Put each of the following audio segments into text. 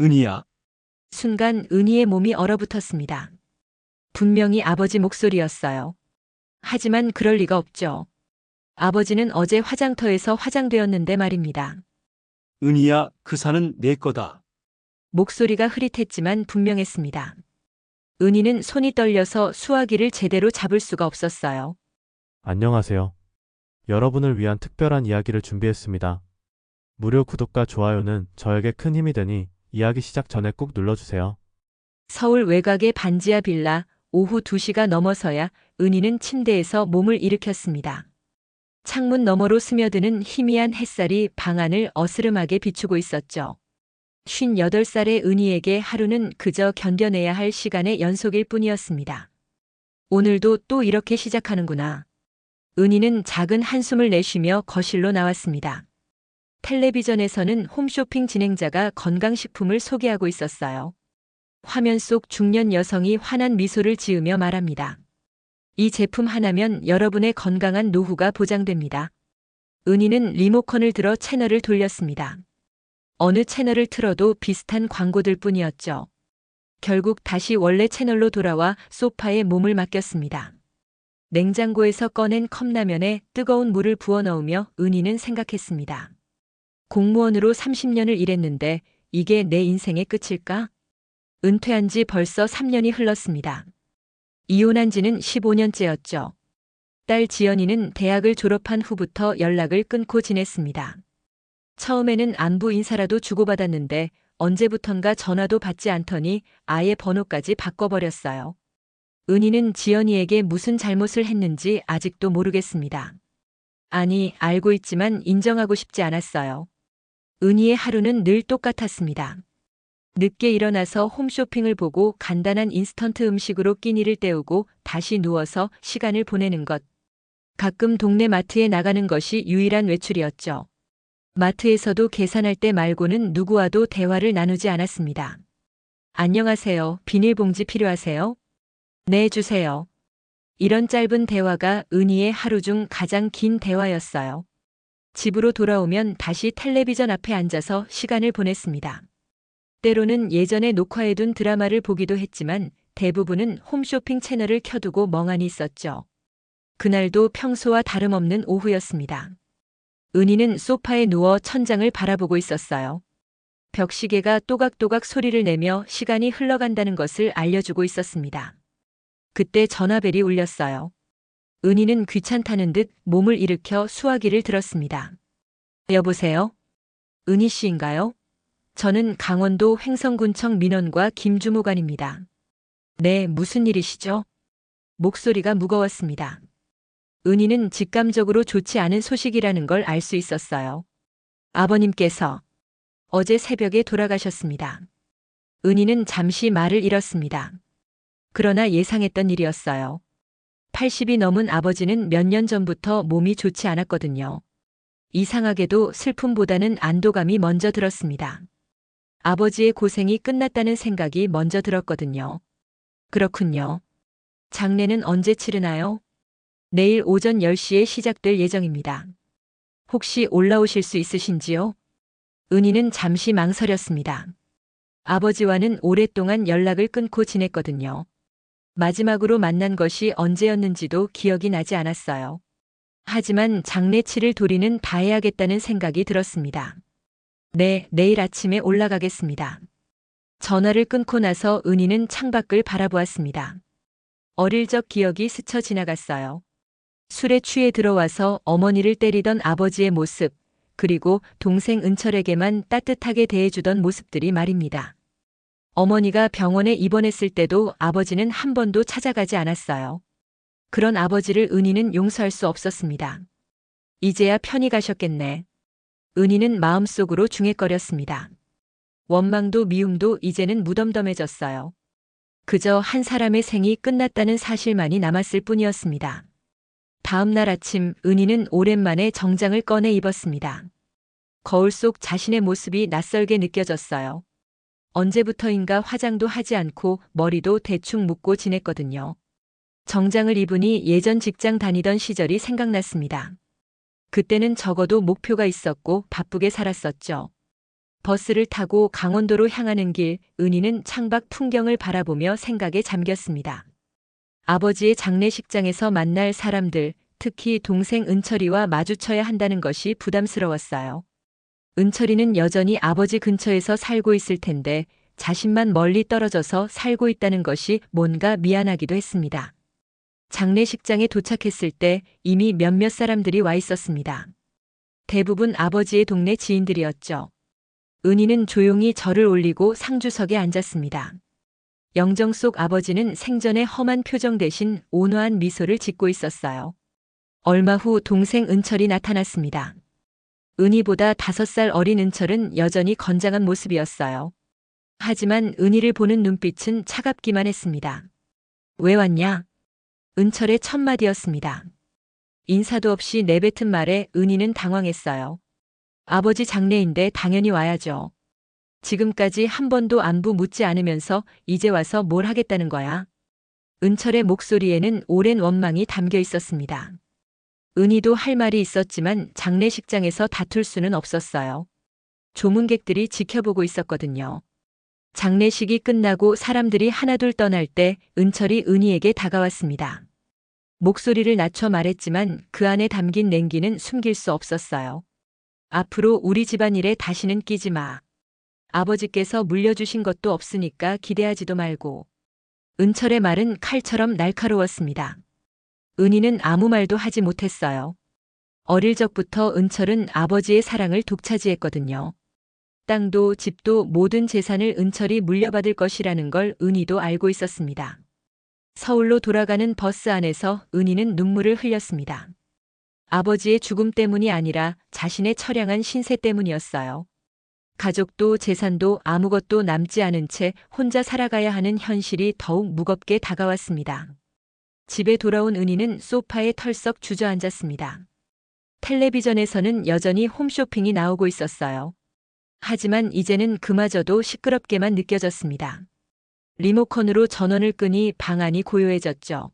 은희야, 순간 은희의 몸이 얼어붙었습니다. 분명히 아버지 목소리였어요. 하지만 그럴 리가 없죠. 아버지는 어제 화장터에서 화장되었는데 말입니다. 은희야, 그 산은 내 거다. 목소리가 흐릿했지만 분명했습니다. 은희는 손이 떨려서 수화기를 제대로 잡을 수가 없었어요. 안녕하세요. 여러분을 위한 특별한 이야기를 준비했습니다. 무료 구독과 좋아요는 저에게 큰 힘이 되니 이야기 시작 전에 꾹 눌러주세요. 서울 외곽의 반지하 빌라, 오후 2시가 넘어서야 은희는 침대에서 몸을 일으켰습니다. 창문 너머로 스며드는 희미한 햇살이 방 안을 어스름하게 비추고 있었죠. 58살의 은희에게 하루는 그저 견뎌내야 할 시간의 연속일 뿐이었습니다. 오늘도 또 이렇게 시작하는구나. 은희는 작은 한숨을 내쉬며 거실로 나왔습니다. 텔레비전에서는 홈쇼핑 진행자가 건강식품을 소개하고 있었어요. 화면 속 중년 여성이 환한 미소를 지으며 말합니다. 이 제품 하나면 여러분의 건강한 노후가 보장됩니다. 은희는 리모컨을 들어 채널을 돌렸습니다. 어느 채널을 틀어도 비슷한 광고들 뿐이었죠. 결국 다시 원래 채널로 돌아와 소파에 몸을 맡겼습니다. 냉장고에서 꺼낸 컵라면에 뜨거운 물을 부어 넣으며 은희는 생각했습니다. 공무원으로 30년을 일했는데 이게 내 인생의 끝일까? 은퇴한 지 벌써 3년이 흘렀습니다. 이혼한 지는 15년째였죠. 딸 지연이는 대학을 졸업한 후부터 연락을 끊고 지냈습니다. 처음에는 안부 인사라도 주고받았는데 언제부턴가 전화도 받지 않더니 아예 번호까지 바꿔버렸어요. 은희는 지연이에게 무슨 잘못을 했는지 아직도 모르겠습니다. 아니, 알고 있지만 인정하고 싶지 않았어요. 은희의 하루는 늘 똑같았습니다. 늦게 일어나서 홈쇼핑을 보고 간단한 인스턴트 음식으로 끼니를 때우고 다시 누워서 시간을 보내는 것. 가끔 동네 마트에 나가는 것이 유일한 외출이었죠. 마트에서도 계산할 때 말고는 누구와도 대화를 나누지 않았습니다. 안녕하세요. 비닐봉지 필요하세요? 네, 주세요. 이런 짧은 대화가 은희의 하루 중 가장 긴 대화였어요. 집으로 돌아오면 다시 텔레비전 앞에 앉아서 시간을 보냈습니다. 때로는 예전에 녹화해둔 드라마를 보기도 했지만 대부분은 홈쇼핑 채널을 켜두고 멍하니 있었죠. 그날도 평소와 다름없는 오후였습니다. 은희는 소파에 누워 천장을 바라보고 있었어요. 벽시계가 또각또각 소리를 내며 시간이 흘러간다는 것을 알려주고 있었습니다. 그때 전화벨이 울렸어요. 은희는 귀찮다는 듯 몸을 일으켜 수화기를 들었습니다. 여보세요? 은희 씨인가요? 저는 강원도 횡성군청 민원과 김주무관입니다. 네, 무슨 일이시죠? 목소리가 무거웠습니다. 은희는 직감적으로 좋지 않은 소식이라는 걸 알 수 있었어요. 아버님께서 어제 새벽에 돌아가셨습니다. 은희는 잠시 말을 잃었습니다. 그러나 예상했던 일이었어요. 80이 넘은 아버지는 몇 년 전부터 몸이 좋지 않았거든요. 이상하게도 슬픔보다는 안도감이 먼저 들었습니다. 아버지의 고생이 끝났다는 생각이 먼저 들었거든요. 그렇군요. 장례는 언제 치르나요? 내일 오전 10시에 시작될 예정입니다. 혹시 올라오실 수 있으신지요? 은희는 잠시 망설였습니다. 아버지와는 오랫동안 연락을 끊고 지냈거든요. 마지막으로 만난 것이 언제였는지도 기억이 나지 않았어요. 하지만 장례치를 도리는 다해야겠다는 생각이 들었습니다. 네, 내일 아침에 올라가겠습니다. 전화를 끊고 나서 은희는 창밖을 바라보았습니다. 어릴 적 기억이 스쳐 지나갔어요. 술에 취해 들어와서 어머니를 때리던 아버지의 모습, 그리고 동생 은철에게만 따뜻하게 대해주던 모습들이 말입니다. 어머니가 병원에 입원했을 때도 아버지는 한 번도 찾아가지 않았어요. 그런 아버지를 은희는 용서할 수 없었습니다. 이제야 편히 가셨겠네. 은희는 마음속으로 중얼거렸습니다. 원망도 미움도 이제는 무덤덤해졌어요. 그저 한 사람의 생이 끝났다는 사실만이 남았을 뿐이었습니다. 다음 날 아침 은희는 오랜만에 정장을 꺼내 입었습니다. 거울 속 자신의 모습이 낯설게 느껴졌어요. 언제부터인가 화장도 하지 않고 머리도 대충 묶고 지냈거든요. 정장을 입으니 예전 직장 다니던 시절이 생각났습니다. 그때는 적어도 목표가 있었고 바쁘게 살았었죠. 버스를 타고 강원도로 향하는 길, 은희는 창밖 풍경을 바라보며 생각에 잠겼습니다. 아버지의 장례식장에서 만날 사람들, 특히 동생 은철이와 마주쳐야 한다는 것이 부담스러웠어요. 은철이는 여전히 아버지 근처에서 살고 있을 텐데 자신만 멀리 떨어져서 살고 있다는 것이 뭔가 미안하기도 했습니다. 장례식장에 도착했을 때 이미 몇몇 사람들이 와 있었습니다. 대부분 아버지의 동네 지인들이었죠. 은희는 조용히 절을 올리고 상주석에 앉았습니다. 영정 속 아버지는 생전의 험한 표정 대신 온화한 미소를 짓고 있었어요. 얼마 후 동생 은철이 나타났습니다. 은희보다 5살 어린 은철은 여전히 건장한 모습이었어요. 하지만 은희를 보는 눈빛은 차갑기만 했습니다. 왜 왔냐? 은철의 첫 마디였습니다. 인사도 없이 내뱉은 말에 은희는 당황했어요. 아버지 장례인데 당연히 와야죠. 지금까지 한 번도 안부 묻지 않으면서 이제 와서 뭘 하겠다는 거야? 은철의 목소리에는 오랜 원망이 담겨 있었습니다. 은희도 할 말이 있었지만 장례식장에서 다툴 수는 없었어요. 조문객들이 지켜보고 있었거든요. 장례식이 끝나고 사람들이 하나둘 떠날 때 은철이 은희에게 다가왔습니다. 목소리를 낮춰 말했지만 그 안에 담긴 냉기는 숨길 수 없었어요. 앞으로 우리 집안일에 다시는 끼지 마. 아버지께서 물려주신 것도 없으니까 기대하지도 말고. 은철의 말은 칼처럼 날카로웠습니다. 은희는 아무 말도 하지 못했어요. 어릴 적부터 은철은 아버지의 사랑을 독차지했거든요. 땅도 집도 모든 재산을 은철이 물려받을 것이라는 걸 은희도 알고 있었습니다. 서울로 돌아가는 버스 안에서 은희는 눈물을 흘렸습니다. 아버지의 죽음 때문이 아니라 자신의 처량한 신세 때문이었어요. 가족도 재산도 아무것도 남지 않은 채 혼자 살아가야 하는 현실이 더욱 무겁게 다가왔습니다. 집에 돌아온 은희는 소파에 털썩 주저앉았습니다. 텔레비전에서는 여전히 홈쇼핑이 나오고 있었어요. 하지만 이제는 그마저도 시끄럽게만 느껴졌습니다. 리모컨으로 전원을 끄니 방 안이 고요해졌죠.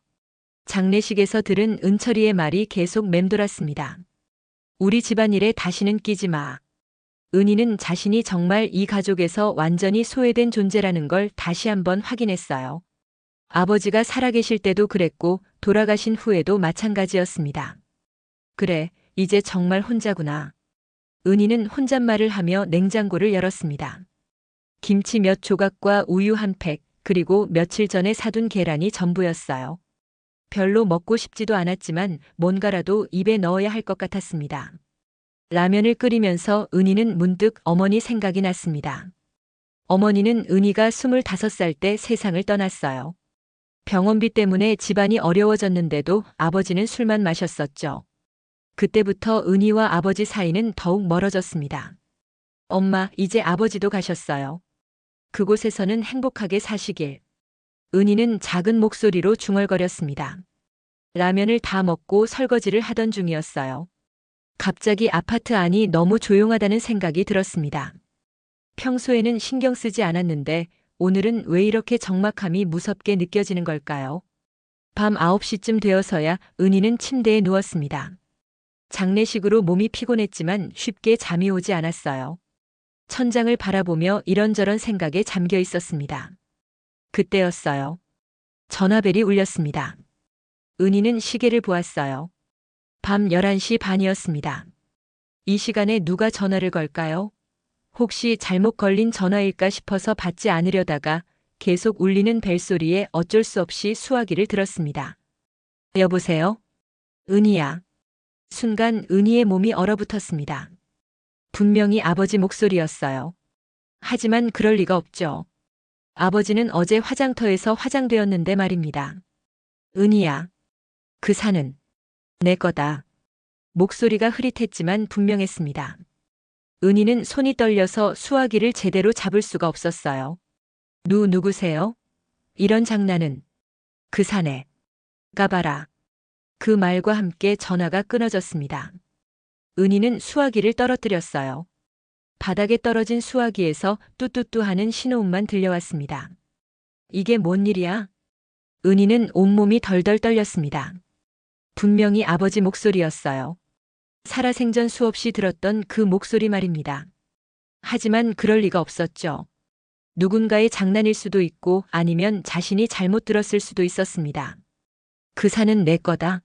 장례식에서 들은 은철이의 말이 계속 맴돌았습니다. 우리 집안일에 다시는 끼지 마. 은희는 자신이 정말 이 가족에서 완전히 소외된 존재라는 걸 다시 한번 확인했어요. 아버지가 살아계실 때도 그랬고 돌아가신 후에도 마찬가지였습니다. 그래, 이제 정말 혼자구나. 은희는 혼잣말을 하며 냉장고를 열었습니다. 김치 몇 조각과 우유 한 팩, 그리고 며칠 전에 사둔 계란이 전부였어요. 별로 먹고 싶지도 않았지만 뭔가라도 입에 넣어야 할 것 같았습니다. 라면을 끓이면서 은희는 문득 어머니 생각이 났습니다. 어머니는 은희가 25살 때 세상을 떠났어요. 병원비 때문에 집안이 어려워졌는데도 아버지는 술만 마셨었죠. 그때부터 은희와 아버지 사이는 더욱 멀어졌습니다. 엄마, 이제 아버지도 가셨어요. 그곳에서는 행복하게 사시길. 은희는 작은 목소리로 중얼거렸습니다. 라면을 다 먹고 설거지를 하던 중이었어요. 갑자기 아파트 안이 너무 조용하다는 생각이 들었습니다. 평소에는 신경 쓰지 않았는데 오늘은 왜 이렇게 적막함이 무섭게 느껴지는 걸까요? 밤 9시쯤 되어서야 은희는 침대에 누웠습니다. 장례식으로 몸이 피곤했지만 쉽게 잠이 오지 않았어요. 천장을 바라보며 이런저런 생각에 잠겨 있었습니다. 그때였어요. 전화벨이 울렸습니다. 은희는 시계를 보았어요. 밤 11시 반이었습니다. 이 시간에 누가 전화를 걸까요? 혹시 잘못 걸린 전화일까 싶어서 받지 않으려다가 계속 울리는 벨소리에 어쩔 수 없이 수화기를 들었습니다. 여보세요? 은희야. 순간 은희의 몸이 얼어붙었습니다. 분명히 아버지 목소리였어요. 하지만 그럴 리가 없죠. 아버지는 어제 화장터에서 화장되었는데 말입니다. 은희야. 그 산은 내 거다. 목소리가 흐릿했지만 분명했습니다. 은희는 손이 떨려서 수화기를 제대로 잡을 수가 없었어요. 누구세요? 이런 장난은. 그 산에 가봐라. 그 말과 함께 전화가 끊어졌습니다. 은희는 수화기를 떨어뜨렸어요. 바닥에 떨어진 수화기에서 뚜뚜뚜 하는 신호음만 들려왔습니다. 이게 뭔 일이야? 은희는 온몸이 덜덜 떨렸습니다. 분명히 아버지 목소리였어요. 살아생전 수없이 들었던 그 목소리 말입니다. 하지만 그럴 리가 없었죠. 누군가의 장난일 수도 있고 아니면 자신이 잘못 들었을 수도 있었습니다. 그 산은 내 거다.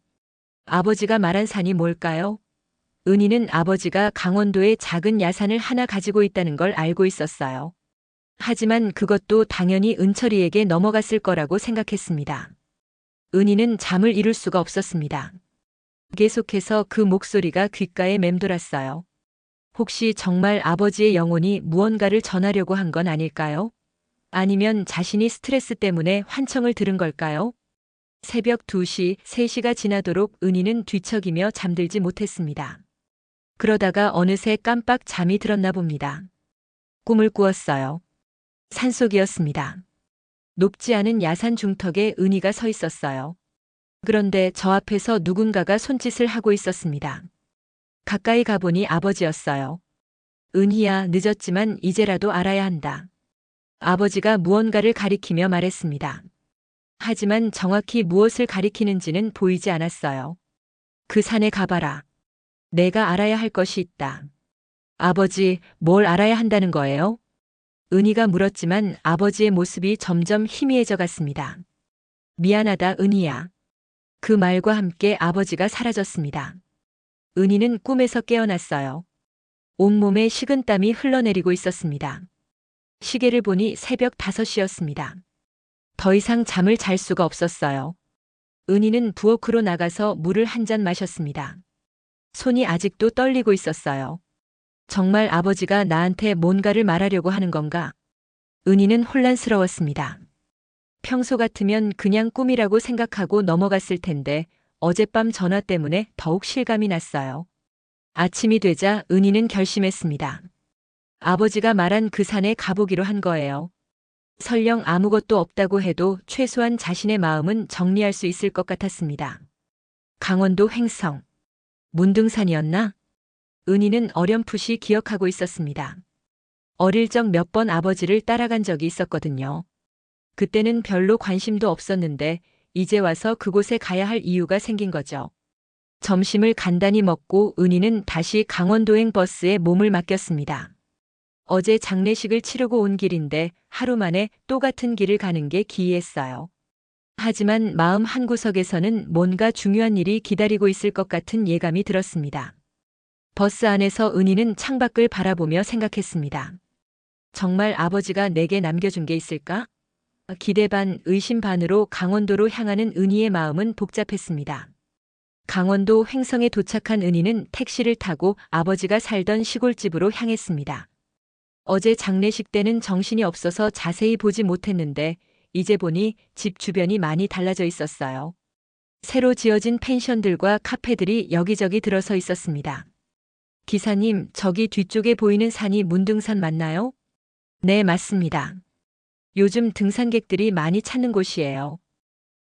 아버지가 말한 산이 뭘까요? 은희는 아버지가 강원도에 작은 야산을 하나 가지고 있다는 걸 알고 있었어요. 하지만 그것도 당연히 은철이에게 넘어갔을 거라고 생각했습니다. 은희는 잠을 이룰 수가 없었습니다. 계속해서 그 목소리가 귓가에 맴돌았어요. 혹시 정말 아버지의 영혼이 무언가를 전하려고 한 건 아닐까요? 아니면 자신이 스트레스 때문에 환청을 들은 걸까요? 새벽 2시, 3시가 지나도록 은희는 뒤척이며 잠들지 못했습니다. 그러다가 어느새 깜빡 잠이 들었나 봅니다. 꿈을 꾸었어요. 산속이었습니다. 높지 않은 야산 중턱에 은희가 서 있었어요. 그런데 저 앞에서 누군가가 손짓을 하고 있었습니다. 가까이 가보니 아버지였어요. 은희야, 늦었지만 이제라도 알아야 한다. 아버지가 무언가를 가리키며 말했습니다. 하지만 정확히 무엇을 가리키는지는 보이지 않았어요. 그 산에 가봐라. 내가 알아야 할 것이 있다. 아버지, 뭘 알아야 한다는 거예요? 은희가 물었지만 아버지의 모습이 점점 희미해져 갔습니다. 미안하다, 은희야. 그 말과 함께 아버지가 사라졌습니다. 은희는 꿈에서 깨어났어요. 온몸에 식은땀이 흘러내리고 있었습니다. 시계를 보니 새벽 5시였습니다. 더 이상 잠을 잘 수가 없었어요. 은희는 부엌으로 나가서 물을 한 잔 마셨습니다. 손이 아직도 떨리고 있었어요. 정말 아버지가 나한테 뭔가를 말하려고 하는 건가? 은희는 혼란스러웠습니다. 평소 같으면 그냥 꿈이라고 생각하고 넘어갔을 텐데 어젯밤 전화 때문에 더욱 실감이 났어요. 아침이 되자 은희는 결심했습니다. 아버지가 말한 그 산에 가보기로 한 거예요. 설령 아무것도 없다고 해도 최소한 자신의 마음은 정리할 수 있을 것 같았습니다. 강원도 횡성. 문등산이었나? 은희는 어렴풋이 기억하고 있었습니다. 어릴 적 몇 번 아버지를 따라간 적이 있었거든요. 그때는 별로 관심도 없었는데 이제 와서 그곳에 가야 할 이유가 생긴 거죠. 점심을 간단히 먹고 은희는 다시 강원도행 버스에 몸을 맡겼습니다. 어제 장례식을 치르고 온 길인데 하루 만에 또 같은 길을 가는 게 기이했어요. 하지만 마음 한구석에서는 뭔가 중요한 일이 기다리고 있을 것 같은 예감이 들었습니다. 버스 안에서 은희는 창밖을 바라보며 생각했습니다. 정말 아버지가 내게 남겨준 게 있을까? 기대 반, 의심 반으로 강원도로 향하는 은희의 마음은 복잡했습니다. 강원도 횡성에 도착한 은희는 택시를 타고 아버지가 살던 시골집으로 향했습니다. 어제 장례식 때는 정신이 없어서 자세히 보지 못했는데 이제 보니 집 주변이 많이 달라져 있었어요. 새로 지어진 펜션들과 카페들이 여기저기 들어서 있었습니다. 기사님, 저기 뒤쪽에 보이는 산이 문등산 맞나요? 네, 맞습니다. 요즘 등산객들이 많이 찾는 곳이에요.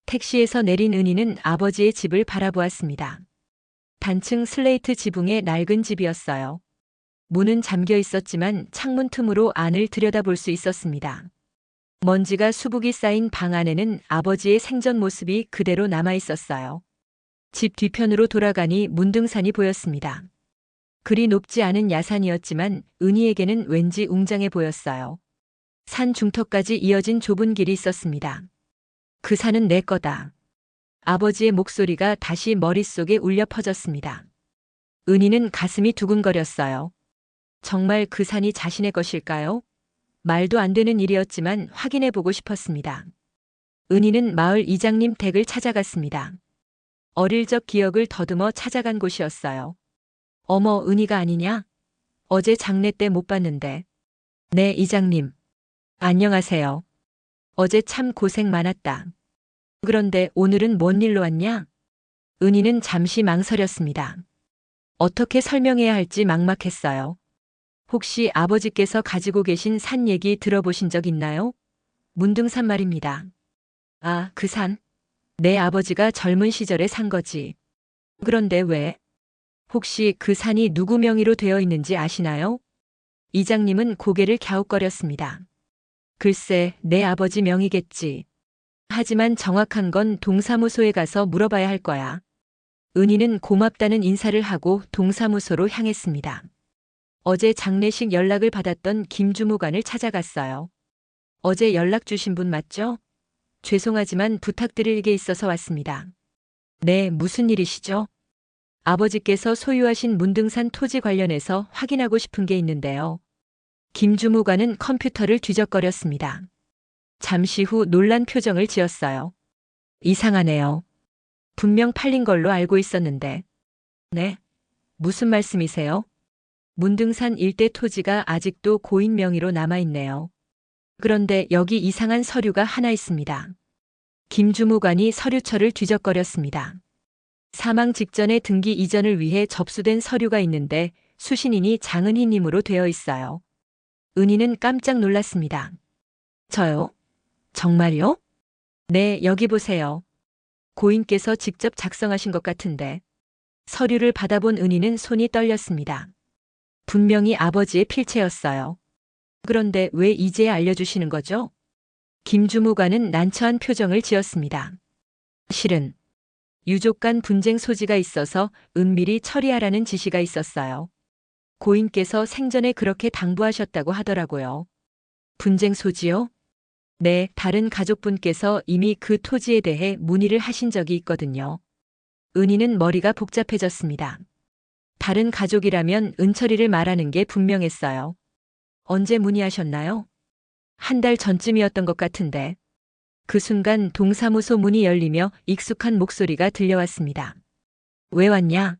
택시에서 내린 은희는 아버지의 집을 바라보았습니다. 단층 슬레이트 지붕의 낡은 집이었어요. 문은 잠겨 있었지만 창문 틈으로 안을 들여다볼 수 있었습니다. 먼지가 수북이 쌓인 방 안에는 아버지의 생전 모습이 그대로 남아 있었어요. 집 뒤편으로 돌아가니 문등산이 보였습니다. 그리 높지 않은 야산이었지만 은희에게는 왠지 웅장해 보였어요. 산 중턱까지 이어진 좁은 길이 있었습니다. 그 산은 내 거다. 아버지의 목소리가 다시 머릿속에 울려 퍼졌습니다. 은희는 가슴이 두근거렸어요. 정말 그 산이 자신의 것일까요? 말도 안 되는 일이었지만 확인해보고 싶었습니다. 은희는 마을 이장님 댁을 찾아갔습니다. 어릴 적 기억을 더듬어 찾아간 곳이었어요. 어머, 은희가 아니냐? 어제 장례 때 못 봤는데. 네, 이장님. 안녕하세요. 어제 참 고생 많았다. 그런데 오늘은 뭔 일로 왔냐? 은희는 잠시 망설였습니다. 어떻게 설명해야 할지 막막했어요. 혹시 아버지께서 가지고 계신 산 얘기 들어보신 적 있나요? 문등산 말입니다. 아, 그 산? 내 아버지가 젊은 시절에 산 거지. 그런데 왜? 혹시 그 산이 누구 명의로 되어 있는지 아시나요? 이장님은 고개를 갸웃거렸습니다. 글쎄, 내 아버지 명의겠지. 하지만 정확한 건 동사무소에 가서 물어봐야 할 거야. 은희는 고맙다는 인사를 하고 동사무소로 향했습니다. 어제 장례식 연락을 받았던 김주무관을 찾아갔어요. 어제 연락 주신 분 맞죠? 죄송하지만 부탁드릴 게 있어서 왔습니다. 네, 무슨 일이시죠? 아버지께서 소유하신 문등산 토지 관련해서 확인하고 싶은 게 있는데요. 김주무관은 컴퓨터를 뒤적거렸습니다. 잠시 후 놀란 표정을 지었어요. 이상하네요. 분명 팔린 걸로 알고 있었는데. 네? 무슨 말씀이세요? 문등산 일대 토지가 아직도 고인 명의로 남아있네요. 그런데 여기 이상한 서류가 하나 있습니다. 김주무관이 서류처를 뒤적거렸습니다. 사망 직전에 등기 이전을 위해 접수된 서류가 있는데 수신인이 장은희님으로 되어 있어요. 은희는 깜짝 놀랐습니다. 저요? 정말요? 네, 여기 보세요. 고인께서 직접 작성하신 것 같은데. 서류를 받아본 은희는 손이 떨렸습니다. 분명히 아버지의 필체였어요. 그런데 왜 이제 알려주시는 거죠? 김주무관은 난처한 표정을 지었습니다. 실은 유족 간 분쟁 소지가 있어서 은밀히 처리하라는 지시가 있었어요. 고인께서 생전에 그렇게 당부하셨다고 하더라고요. 분쟁 소지요? 네, 다른 가족분께서 이미 그 토지에 대해 문의를 하신 적이 있거든요. 은희는 머리가 복잡해졌습니다. 다른 가족이라면 은철이를 말하는 게 분명했어요. 언제 문의하셨나요? 한 달 전쯤이었던 것 같은데. 그 순간 동사무소 문이 열리며 익숙한 목소리가 들려왔습니다. 왜 왔냐?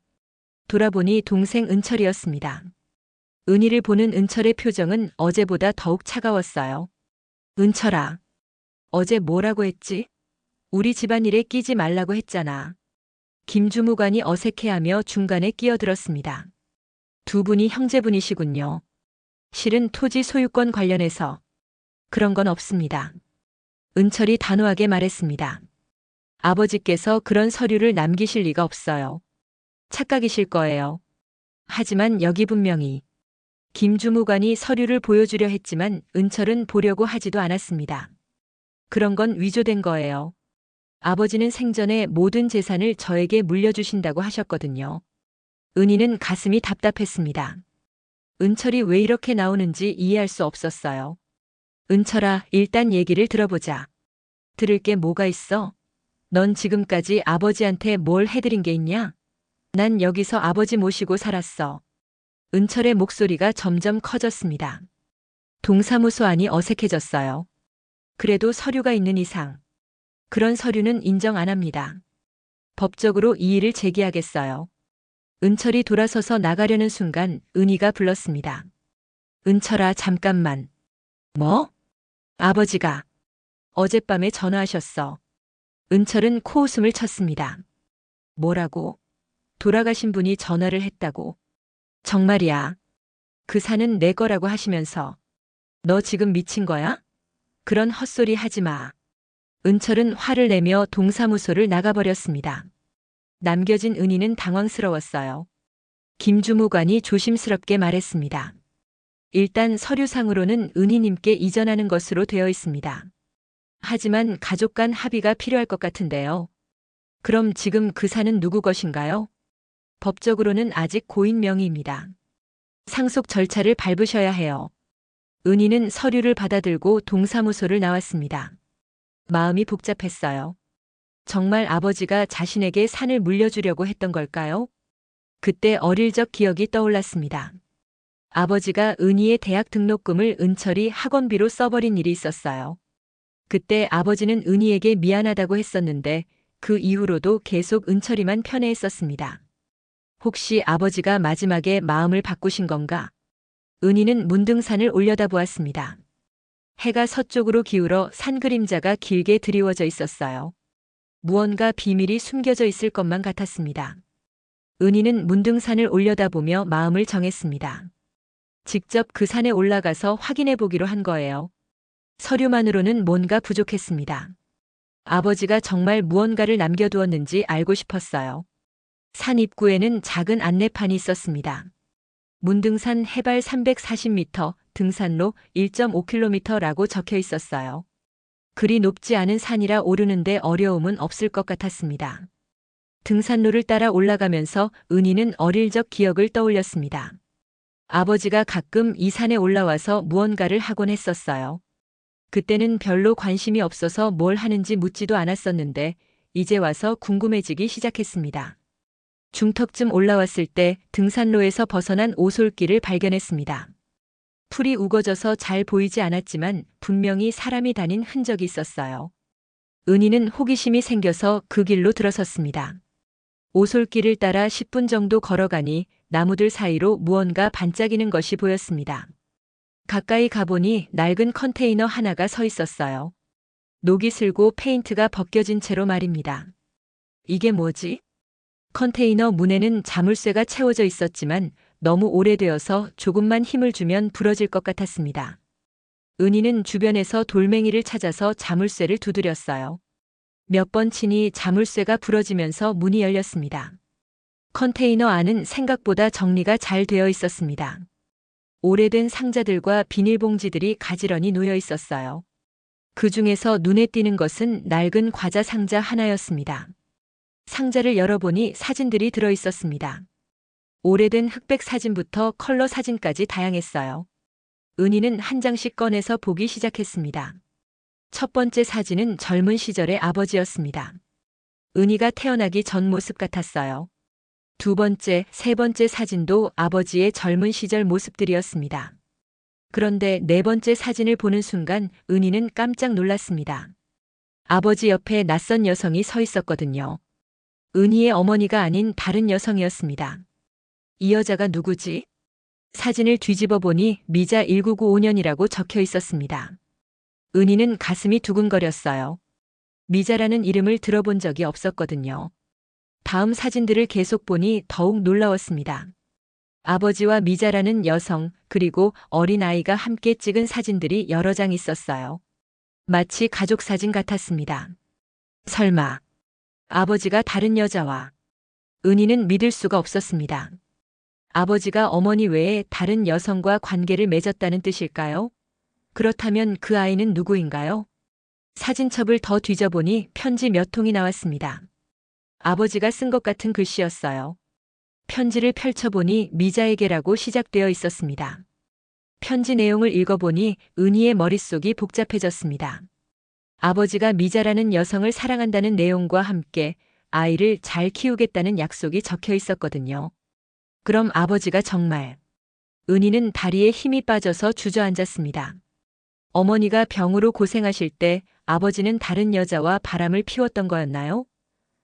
돌아보니 동생 은철이었습니다. 은희를 보는 은철의 표정은 어제보다 더욱 차가웠어요. 은철아, 어제 뭐라고 했지? 우리 집안일에 끼지 말라고 했잖아. 김주무관이 어색해하며 중간에 끼어들었습니다. 두 분이 형제분이시군요. 실은 토지 소유권 관련해서 그런 건 없습니다. 은철이 단호하게 말했습니다. 아버지께서 그런 서류를 남기실 리가 없어요. 착각이실 거예요. 하지만 여기 분명히 김주무관이 서류를 보여주려 했지만 은철은 보려고 하지도 않았습니다. 그런 건 위조된 거예요. 아버지는 생전에 모든 재산을 저에게 물려주신다고 하셨거든요. 은희는 가슴이 답답했습니다. 은철이 왜 이렇게 나오는지 이해할 수 없었어요. 은철아, 일단 얘기를 들어보자. 들을 게 뭐가 있어? 넌 지금까지 아버지한테 뭘 해드린 게 있냐? 난 여기서 아버지 모시고 살았어. 은철의 목소리가 점점 커졌습니다. 동사무소 안이 어색해졌어요. 그래도 서류가 있는 이상 그런 서류는 인정 안 합니다. 법적으로 이의를 제기하겠어요. 은철이 돌아서서 나가려는 순간 은희가 불렀습니다. 은철아, 잠깐만. 뭐? 아버지가 어젯밤에 전화하셨어. 은철은 코웃음을 쳤습니다. 뭐라고? 돌아가신 분이 전화를 했다고. 정말이야. 그 산은 내 거라고 하시면서. 너 지금 미친 거야? 그런 헛소리 하지 마. 은철은 화를 내며 동사무소를 나가버렸습니다. 남겨진 은희는 당황스러웠어요. 김주무관이 조심스럽게 말했습니다. 일단 서류상으로는 은희님께 이전하는 것으로 되어 있습니다. 하지만 가족 간 합의가 필요할 것 같은데요. 그럼 지금 그 산은 누구 것인가요? 법적으로는 아직 고인 명의입니다. 상속 절차를 밟으셔야 해요. 은희는 서류를 받아들고 동사무소를 나왔습니다. 마음이 복잡했어요. 정말 아버지가 자신에게 산을 물려주려고 했던 걸까요? 그때 어릴 적 기억이 떠올랐습니다. 아버지가 은희의 대학 등록금을 은철이 학원비로 써버린 일이 있었어요. 그때 아버지는 은희에게 미안하다고 했었는데 그 이후로도 계속 은철이만 편애했었습니다. 혹시 아버지가 마지막에 마음을 바꾸신 건가? 은희는 문등산을 올려다보았습니다. 해가 서쪽으로 기울어 산 그림자가 길게 드리워져 있었어요. 무언가 비밀이 숨겨져 있을 것만 같았습니다. 은희는 문등산을 올려다보며 마음을 정했습니다. 직접 그 산에 올라가서 확인해 보기로 한 거예요. 서류만으로는 뭔가 부족했습니다. 아버지가 정말 무언가를 남겨두었는지 알고 싶었어요. 산 입구에는 작은 안내판이 있었습니다. 문등산 해발 340m, 등산로 1.5km라고 적혀 있었어요. 그리 높지 않은 산이라 오르는데 어려움은 없을 것 같았습니다. 등산로를 따라 올라가면서 은희는 어릴 적 기억을 떠올렸습니다. 아버지가 가끔 이 산에 올라와서 무언가를 하곤 했었어요. 그때는 별로 관심이 없어서 뭘 하는지 묻지도 않았었는데 이제 와서 궁금해지기 시작했습니다. 중턱쯤 올라왔을 때 등산로에서 벗어난 오솔길을 발견했습니다. 풀이 우거져서 잘 보이지 않았지만 분명히 사람이 다닌 흔적이 있었어요. 은희는 호기심이 생겨서 그 길로 들어섰습니다. 오솔길을 따라 10분 정도 걸어가니 나무들 사이로 무언가 반짝이는 것이 보였습니다. 가까이 가보니 낡은 컨테이너 하나가 서 있었어요. 녹이 슬고 페인트가 벗겨진 채로 말입니다. 이게 뭐지? 컨테이너 문에는 자물쇠가 채워져 있었지만 너무 오래되어서 조금만 힘을 주면 부러질 것 같았습니다. 은희는 주변에서 돌멩이를 찾아서 자물쇠를 두드렸어요. 몇 번 치니 자물쇠가 부러지면서 문이 열렸습니다. 컨테이너 안은 생각보다 정리가 잘 되어 있었습니다. 오래된 상자들과 비닐봉지들이 가지런히 놓여 있었어요. 그 중에서 눈에 띄는 것은 낡은 과자 상자 하나였습니다. 상자를 열어보니 사진들이 들어 있었습니다. 오래된 흑백 사진부터 컬러 사진까지 다양했어요. 은희는 한 장씩 꺼내서 보기 시작했습니다. 첫 번째 사진은 젊은 시절의 아버지였습니다. 은희가 태어나기 전 모습 같았어요. 두 번째, 세 번째 사진도 아버지의 젊은 시절 모습들이었습니다. 그런데 네 번째 사진을 보는 순간 은희는 깜짝 놀랐습니다. 아버지 옆에 낯선 여성이 서 있었거든요. 은희의 어머니가 아닌 다른 여성이었습니다. 이 여자가 누구지? 사진을 뒤집어 보니 미자 1995년이라고 적혀 있었습니다. 은희는 가슴이 두근거렸어요. 미자라는 이름을 들어본 적이 없었거든요. 다음 사진들을 계속 보니 더욱 놀라웠습니다. 아버지와 미자라는 여성, 그리고 어린아이가 함께 찍은 사진들이 여러 장 있었어요. 마치 가족 사진 같았습니다. 설마, 아버지가 다른 여자와. 은희는 믿을 수가 없었습니다. 아버지가 어머니 외에 다른 여성과 관계를 맺었다는 뜻일까요? 그렇다면 그 아이는 누구인가요? 사진첩을 더 뒤져보니 편지 몇 통이 나왔습니다. 아버지가 쓴 것 같은 글씨였어요. 편지를 펼쳐보니 미자에게라고 시작되어 있었습니다. 편지 내용을 읽어보니 은희의 머릿속이 복잡해졌습니다. 아버지가 미자라는 여성을 사랑한다는 내용과 함께 아이를 잘 키우겠다는 약속이 적혀 있었거든요. 그럼 아버지가 정말. 은희는 다리에 힘이 빠져서 주저앉았습니다. 어머니가 병으로 고생하실 때 아버지는 다른 여자와 바람을 피웠던 거였나요?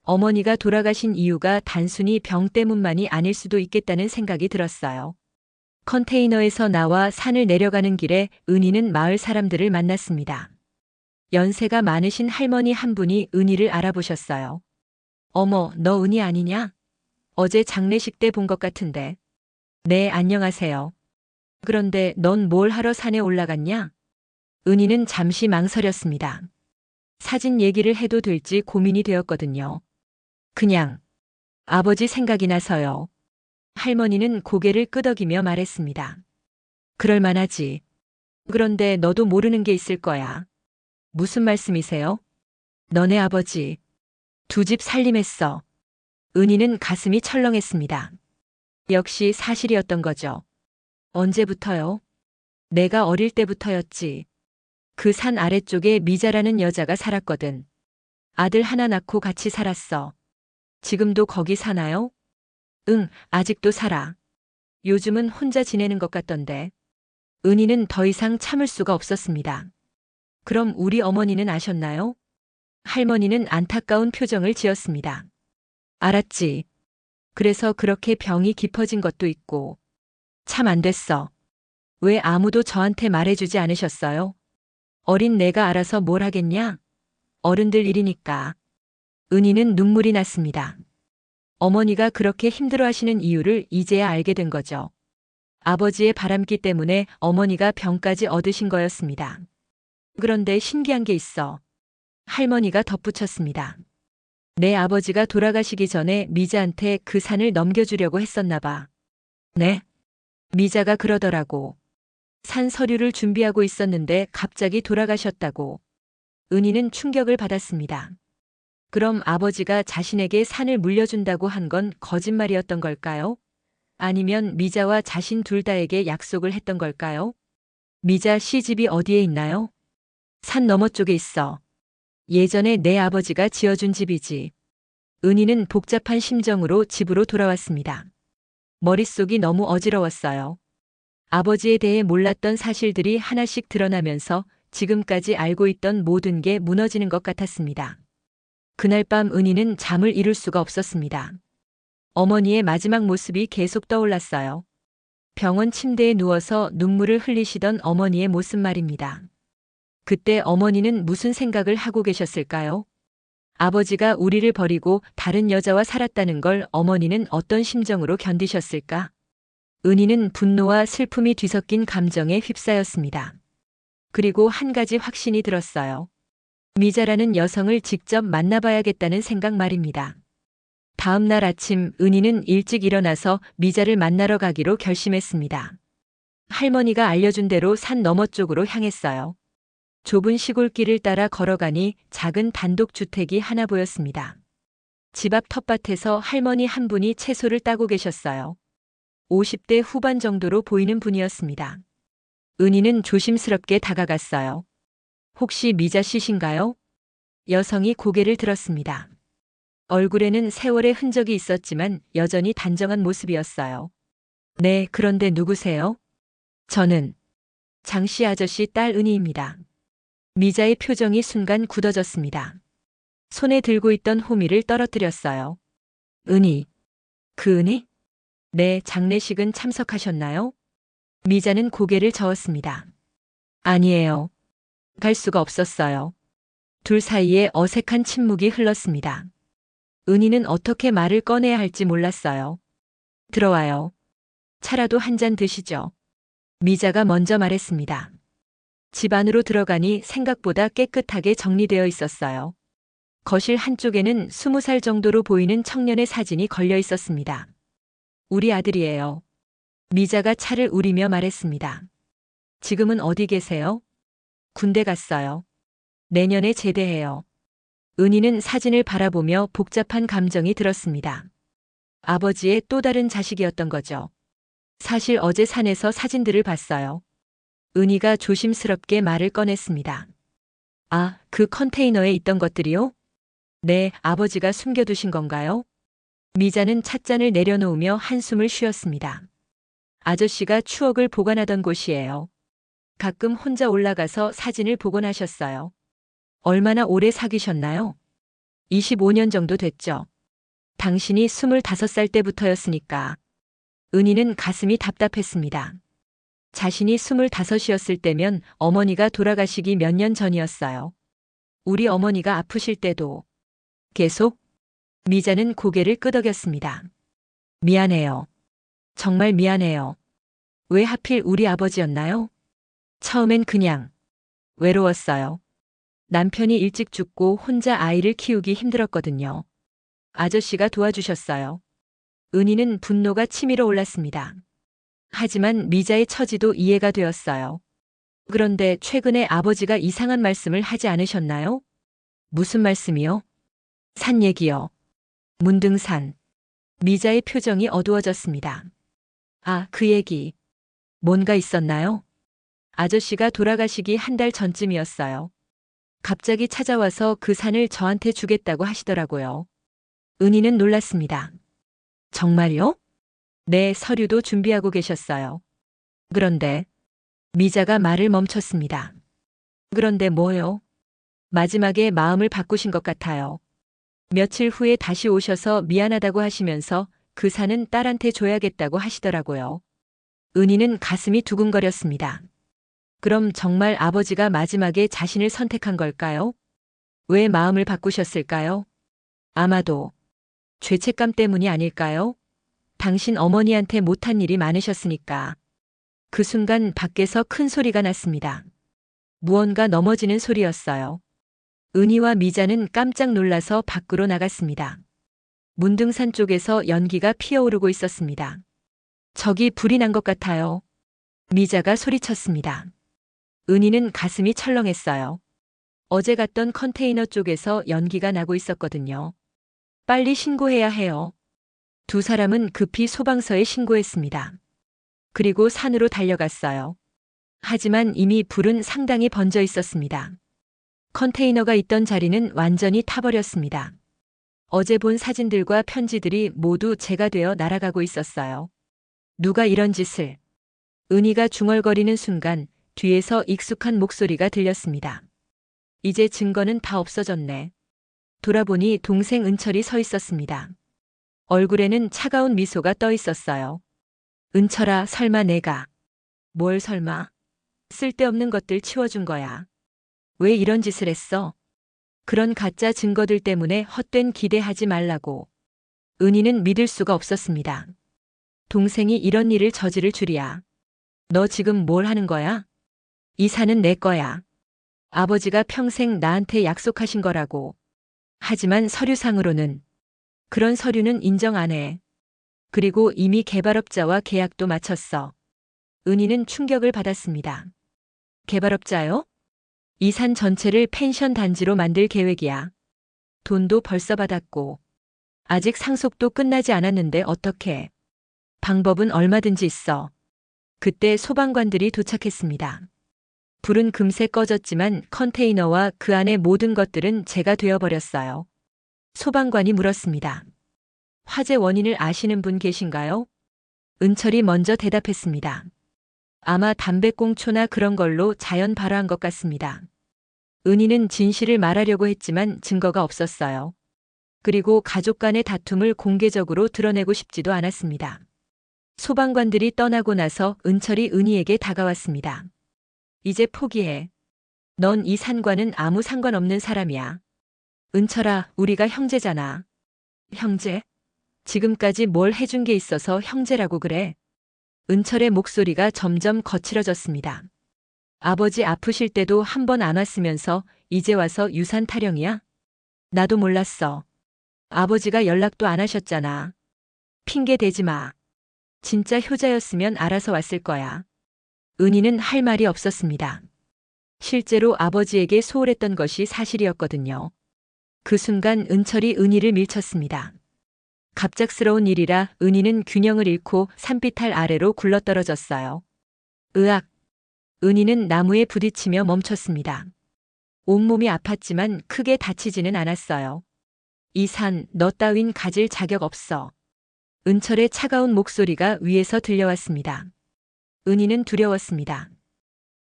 어머니가 돌아가신 이유가 단순히 병 때문만이 아닐 수도 있겠다는 생각이 들었어요. 컨테이너에서 나와 산을 내려가는 길에 은희는 마을 사람들을 만났습니다. 연세가 많으신 할머니 한 분이 은희를 알아보셨어요. 어머, 너 은희 아니냐? 어제 장례식 때 본 것 같은데. 네, 안녕하세요. 그런데 넌 뭘 하러 산에 올라갔냐? 은희는 잠시 망설였습니다. 사진 얘기를 해도 될지 고민이 되었거든요. 그냥 아버지 생각이 나서요. 할머니는 고개를 끄덕이며 말했습니다. 그럴 만하지. 그런데 너도 모르는 게 있을 거야. 무슨 말씀이세요? 너네 아버지 두 집 살림했어. 은희는 가슴이 철렁했습니다. 역시 사실이었던 거죠. 언제부터요? 내가 어릴 때부터였지. 그 산 아래쪽에 미자라는 여자가 살았거든. 아들 하나 낳고 같이 살았어. 지금도 거기 사나요? 응, 아직도 살아. 요즘은 혼자 지내는 것 같던데. 은희는 더 이상 참을 수가 없었습니다. 그럼 우리 어머니는 아셨나요? 할머니는 안타까운 표정을 지었습니다. 알았지. 그래서 그렇게 병이 깊어진 것도 있고. 참 안 됐어. 왜 아무도 저한테 말해주지 않으셨어요? 어린 내가 알아서 뭘 하겠냐? 어른들 일이니까. 은희는 눈물이 났습니다. 어머니가 그렇게 힘들어하시는 이유를 이제야 알게 된 거죠. 아버지의 바람기 때문에 어머니가 병까지 얻으신 거였습니다. 그런데 신기한 게 있어. 할머니가 덧붙였습니다. 내 아버지가 돌아가시기 전에 미자한테 그 산을 넘겨주려고 했었나 봐. 네? 미자가 그러더라고. 산 서류를 준비하고 있었는데 갑자기 돌아가셨다고. 은희는 충격을 받았습니다. 그럼 아버지가 자신에게 산을 물려준다고 한 건 거짓말이었던 걸까요? 아니면 미자와 자신 둘 다에게 약속을 했던 걸까요? 미자 씨 집이 어디에 있나요? 산 너머 쪽에 있어. 예전에 내 아버지가 지어준 집이지. 은희는 복잡한 심정으로 집으로 돌아왔습니다. 머릿속이 너무 어지러웠어요. 아버지에 대해 몰랐던 사실들이 하나씩 드러나면서 지금까지 알고 있던 모든 게 무너지는 것 같았습니다. 그날 밤 은희는 잠을 이룰 수가 없었습니다. 어머니의 마지막 모습이 계속 떠올랐어요. 병원 침대에 누워서 눈물을 흘리시던 어머니의 모습 말입니다. 그때 어머니는 무슨 생각을 하고 계셨을까요? 아버지가 우리를 버리고 다른 여자와 살았다는 걸 어머니는 어떤 심정으로 견디셨을까? 은희는 분노와 슬픔이 뒤섞인 감정에 휩싸였습니다. 그리고 한 가지 확신이 들었어요. 미자라는 여성을 직접 만나봐야겠다는 생각 말입니다. 다음 날 아침 은희는 일찍 일어나서 미자를 만나러 가기로 결심했습니다. 할머니가 알려준 대로 산 너머 쪽으로 향했어요. 좁은 시골길을 따라 걸어가니 작은 단독주택이 하나 보였습니다. 집 앞 텃밭에서 할머니 한 분이 채소를 따고 계셨어요. 50대 후반 정도로 보이는 분이었습니다. 은희는 조심스럽게 다가갔어요. 혹시 미자 씨신가요? 여성이 고개를 들었습니다. 얼굴에는 세월의 흔적이 있었지만 여전히 단정한 모습이었어요. 네, 그런데 누구세요? 저는 장씨 아저씨 딸 은희입니다. 미자의 표정이 순간 굳어졌습니다. 손에 들고 있던 호미를 떨어뜨렸어요. 은희. 그 은희? 네, 장례식은 참석하셨나요? 미자는 고개를 저었습니다. 아니에요. 갈 수가 없었어요. 둘 사이에 어색한 침묵이 흘렀습니다. 은희는 어떻게 말을 꺼내야 할지 몰랐어요. 들어와요. 차라도 한 잔 드시죠. 미자가 먼저 말했습니다. 집 안으로 들어가니 생각보다 깨끗하게 정리되어 있었어요. 거실 한쪽에는 20살 정도로 보이는 청년의 사진이 걸려 있었습니다. 우리 아들이에요. 미자가 차를 우리며 말했습니다. 지금은 어디 계세요? 군대 갔어요. 내년에 제대해요. 은희는 사진을 바라보며 복잡한 감정이 들었습니다. 아버지의 또 다른 자식이었던 거죠. 사실 어제 산에서 사진들을 봤어요. 은희가 조심스럽게 말을 꺼냈습니다. 아, 그 컨테이너에 있던 것들이요? 네, 아버지가 숨겨두신 건가요? 미자는 찻잔을 내려놓으며 한숨을 쉬었습니다. 아저씨가 추억을 보관하던 곳이에요. 가끔 혼자 올라가서 사진을 복원하셨어요. 얼마나 오래 사귀셨나요? 25년 정도 됐죠. 당신이 25살 때부터였으니까. 은희는 가슴이 답답했습니다. 자신이 25이었을 때면 어머니가 돌아가시기 몇 년 전이었어요. 우리 어머니가 아프실 때도 계속? 미자는 고개를 끄덕였습니다. 미안해요. 정말 미안해요. 왜 하필 우리 아버지였나요? 처음엔 그냥 외로웠어요. 남편이 일찍 죽고 혼자 아이를 키우기 힘들었거든요. 아저씨가 도와주셨어요. 은희는 분노가 치밀어 올랐습니다. 하지만 미자의 처지도 이해가 되었어요. 그런데 최근에 아버지가 이상한 말씀을 하지 않으셨나요? 무슨 말씀이요? 산 얘기요. 문등산. 미자의 표정이 어두워졌습니다. 아, 그 얘기. 뭔가 있었나요? 아저씨가 돌아가시기 한 달 전쯤이었어요. 갑자기 찾아와서 그 산을 저한테 주겠다고 하시더라고요. 은희는 놀랐습니다. 정말요? 네, 서류도 준비하고 계셨어요. 그런데 미자가 말을 멈췄습니다. 그런데 뭐요? 마지막에 마음을 바꾸신 것 같아요. 며칠 후에 다시 오셔서 미안하다고 하시면서 그 산은 딸한테 줘야겠다고 하시더라고요. 은희는 가슴이 두근거렸습니다. 그럼 정말 아버지가 마지막에 자신을 선택한 걸까요? 왜 마음을 바꾸셨을까요? 아마도 죄책감 때문이 아닐까요? 당신 어머니한테 못한 일이 많으셨으니까. 그 순간 밖에서 큰 소리가 났습니다. 무언가 넘어지는 소리였어요. 은희와 미자는 깜짝 놀라서 밖으로 나갔습니다. 문등산 쪽에서 연기가 피어오르고 있었습니다. 저기 불이 난 것 같아요. 미자가 소리쳤습니다. 은희는 가슴이 철렁했어요. 어제 갔던 컨테이너 쪽에서 연기가 나고 있었거든요. 빨리 신고해야 해요. 두 사람은 급히 소방서에 신고했습니다. 그리고 산으로 달려갔어요. 하지만 이미 불은 상당히 번져 있었습니다. 컨테이너가 있던 자리는 완전히 타버렸습니다. 어제 본 사진들과 편지들이 모두 재가 되어 날아가고 있었어요. 누가 이런 짓을? 은희가 중얼거리는 순간 뒤에서 익숙한 목소리가 들렸습니다. 이제 증거는 다 없어졌네. 돌아보니 동생 은철이 서 있었습니다. 얼굴에는 차가운 미소가 떠 있었어요. 은철아, 설마 내가. 뭘 설마? 쓸데없는 것들 치워준 거야. 왜 이런 짓을 했어? 그런 가짜 증거들 때문에 헛된 기대하지 말라고. 은희는 믿을 수가 없었습니다. 동생이 이런 일을 저지를 줄이야. 너 지금 뭘 하는 거야? 이 산은 내 거야. 아버지가 평생 나한테 약속하신 거라고. 하지만 서류상으로는 그런 서류는 인정 안 해. 그리고 이미 개발업자와 계약도 마쳤어. 은희는 충격을 받았습니다. 개발업자요? 이 산 전체를 펜션 단지로 만들 계획이야. 돈도 벌써 받았고. 아직 상속도 끝나지 않았는데 어떡해. 방법은 얼마든지 있어. 그때 소방관들이 도착했습니다. 불은 금세 꺼졌지만 컨테이너와 그 안의 모든 것들은 재가 되어버렸어요. 소방관이 물었습니다. 화재 원인을 아시는 분 계신가요? 은철이 먼저 대답했습니다. 아마 담배꽁초나 그런 걸로 자연 발화한 것 같습니다. 은희는 진실을 말하려고 했지만 증거가 없었어요. 그리고 가족 간의 다툼을 공개적으로 드러내고 싶지도 않았습니다. 소방관들이 떠나고 나서 은철이 은희에게 다가왔습니다. 이제 포기해. 넌 이 산과는 아무 상관없는 사람이야. 은철아, 우리가 형제잖아. 형제? 지금까지 뭘 해준 게 있어서 형제라고 그래? 은철의 목소리가 점점 거칠어졌습니다. 아버지 아프실 때도 한 번 안 왔으면서 이제 와서 유산 타령이야? 나도 몰랐어. 아버지가 연락도 안 하셨잖아. 핑계 대지 마. 진짜 효자였으면 알아서 왔을 거야. 은희는 할 말이 없었습니다. 실제로 아버지에게 소홀했던 것이 사실이었거든요. 그 순간 은철이 은희를 밀쳤습니다. 갑작스러운 일이라 은희는 균형을 잃고 산비탈 아래로 굴러떨어졌어요. 으악! 은희는 나무에 부딪히며 멈췄습니다. 온몸이 아팠지만 크게 다치지는 않았어요. 이 산, 너 따윈 가질 자격 없어. 은철의 차가운 목소리가 위에서 들려왔습니다. 은희는 두려웠습니다.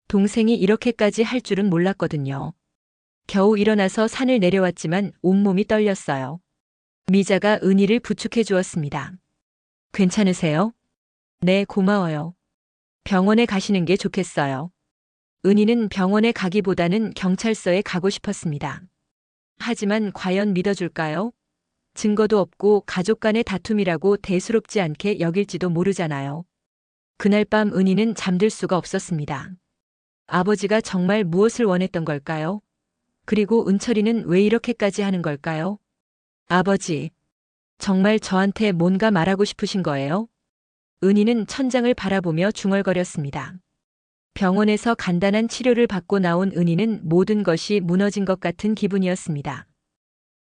동생이 이렇게까지 할 줄은 몰랐거든요. 겨우 일어나서 산을 내려왔지만 온몸이 떨렸어요. 미자가 은희를 부축해 주었습니다. 괜찮으세요? 네, 고마워요. 병원에 가시는 게 좋겠어요. 은희는 병원에 가기보다는 경찰서에 가고 싶었습니다. 하지만 과연 믿어줄까요? 증거도 없고 가족 간의 다툼이라고 대수롭지 않게 여길지도 모르잖아요. 그날 밤 은희는 잠들 수가 없었습니다. 아버지가 정말 무엇을 원했던 걸까요? 그리고 은철이는 왜 이렇게까지 하는 걸까요? 아버지, 정말 저한테 뭔가 말하고 싶으신 거예요? 은희는 천장을 바라보며 중얼거렸습니다. 병원에서 간단한 치료를 받고 나온 은희는 모든 것이 무너진 것 같은 기분이었습니다.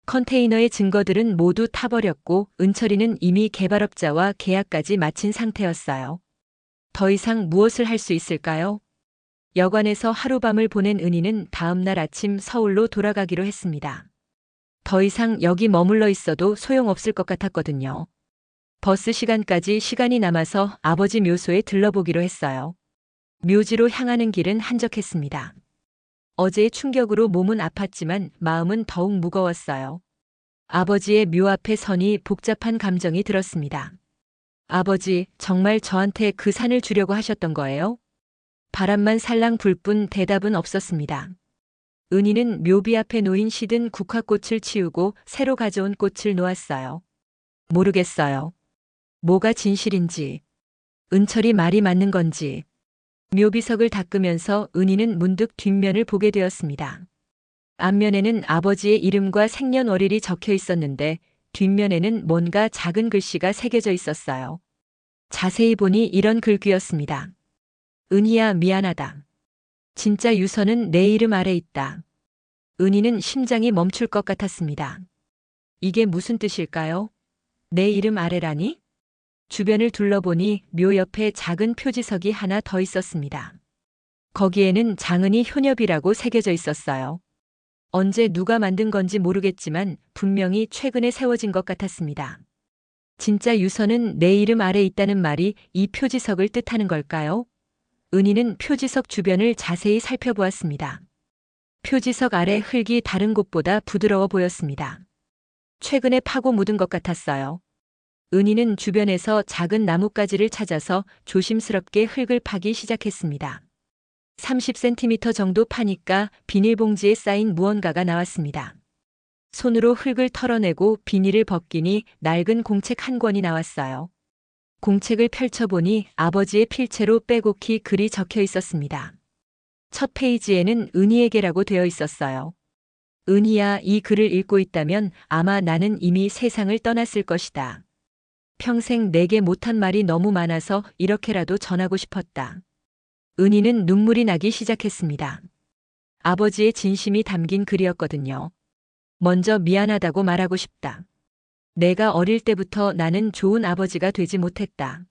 컨테이너의 증거들은 모두 타버렸고 은철이는 이미 개발업자와 계약까지 마친 상태였어요. 더 이상 무엇을 할 수 있을까요? 여관에서 하룻밤을 보낸 은희는 다음 날 아침 서울로 돌아가기로 했습니다. 더 이상 여기 머물러 있어도 소용없을 것 같았거든요. 버스 시간까지 시간이 남아서 아버지 묘소에 들러보기로 했어요. 묘지로 향하는 길은 한적했습니다. 어제의 충격으로 몸은 아팠지만 마음은 더욱 무거웠어요. 아버지의 묘 앞에 서니 복잡한 감정이 들었습니다. 아버지, 정말 저한테 그 산을 주려고 하셨던 거예요? 바람만 살랑 불 뿐 대답은 없었습니다. 은희는 묘비 앞에 놓인 시든 국화꽃을 치우고 새로 가져온 꽃을 놓았어요. 모르겠어요. 뭐가 진실인지, 은철이 말이 맞는 건지. 묘비석을 닦으면서 은희는 문득 뒷면을 보게 되었습니다. 앞면에는 아버지의 이름과 생년월일이 적혀 있었는데 뒷면에는 뭔가 작은 글씨가 새겨져 있었어요. 자세히 보니 이런 글귀였습니다. 은희야, 미안하다. 진짜 유서는 내 이름 아래 있다. 은희는 심장이 멈출 것 같았습니다. 이게 무슨 뜻일까요? 내 이름 아래라니? 주변을 둘러보니 묘 옆에 작은 표지석이 하나 더 있었습니다. 거기에는 장은이 효녀비라고 새겨져 있었어요. 언제 누가 만든 건지 모르겠지만 분명히 최근에 세워진 것 같았습니다. 진짜 유서는 내 이름 아래 있다는 말이 이 표지석을 뜻하는 걸까요? 은희는 표지석 주변을 자세히 살펴보았습니다. 표지석 아래 흙이 다른 곳보다 부드러워 보였습니다. 최근에 파고 묻은 것 같았어요. 은희는 주변에서 작은 나뭇가지를 찾아서 조심스럽게 흙을 파기 시작했습니다. 30cm 정도 파니까 비닐봉지에 쌓인 무언가가 나왔습니다. 손으로 흙을 털어내고 비닐을 벗기니 낡은 공책 한 권이 나왔어요. 공책을 펼쳐보니 아버지의 필체로 빼곡히 글이 적혀 있었습니다. 첫 페이지에는 은희에게라고 되어 있었어요. 은희야, 이 글을 읽고 있다면 아마 나는 이미 세상을 떠났을 것이다. 평생 내게 못한 말이 너무 많아서 이렇게라도 전하고 싶었다. 은희는 눈물이 나기 시작했습니다. 아버지의 진심이 담긴 글이었거든요. 먼저 미안하다고 말하고 싶다. 내가 어릴 때부터 나는 좋은 아버지가 되지 못했다.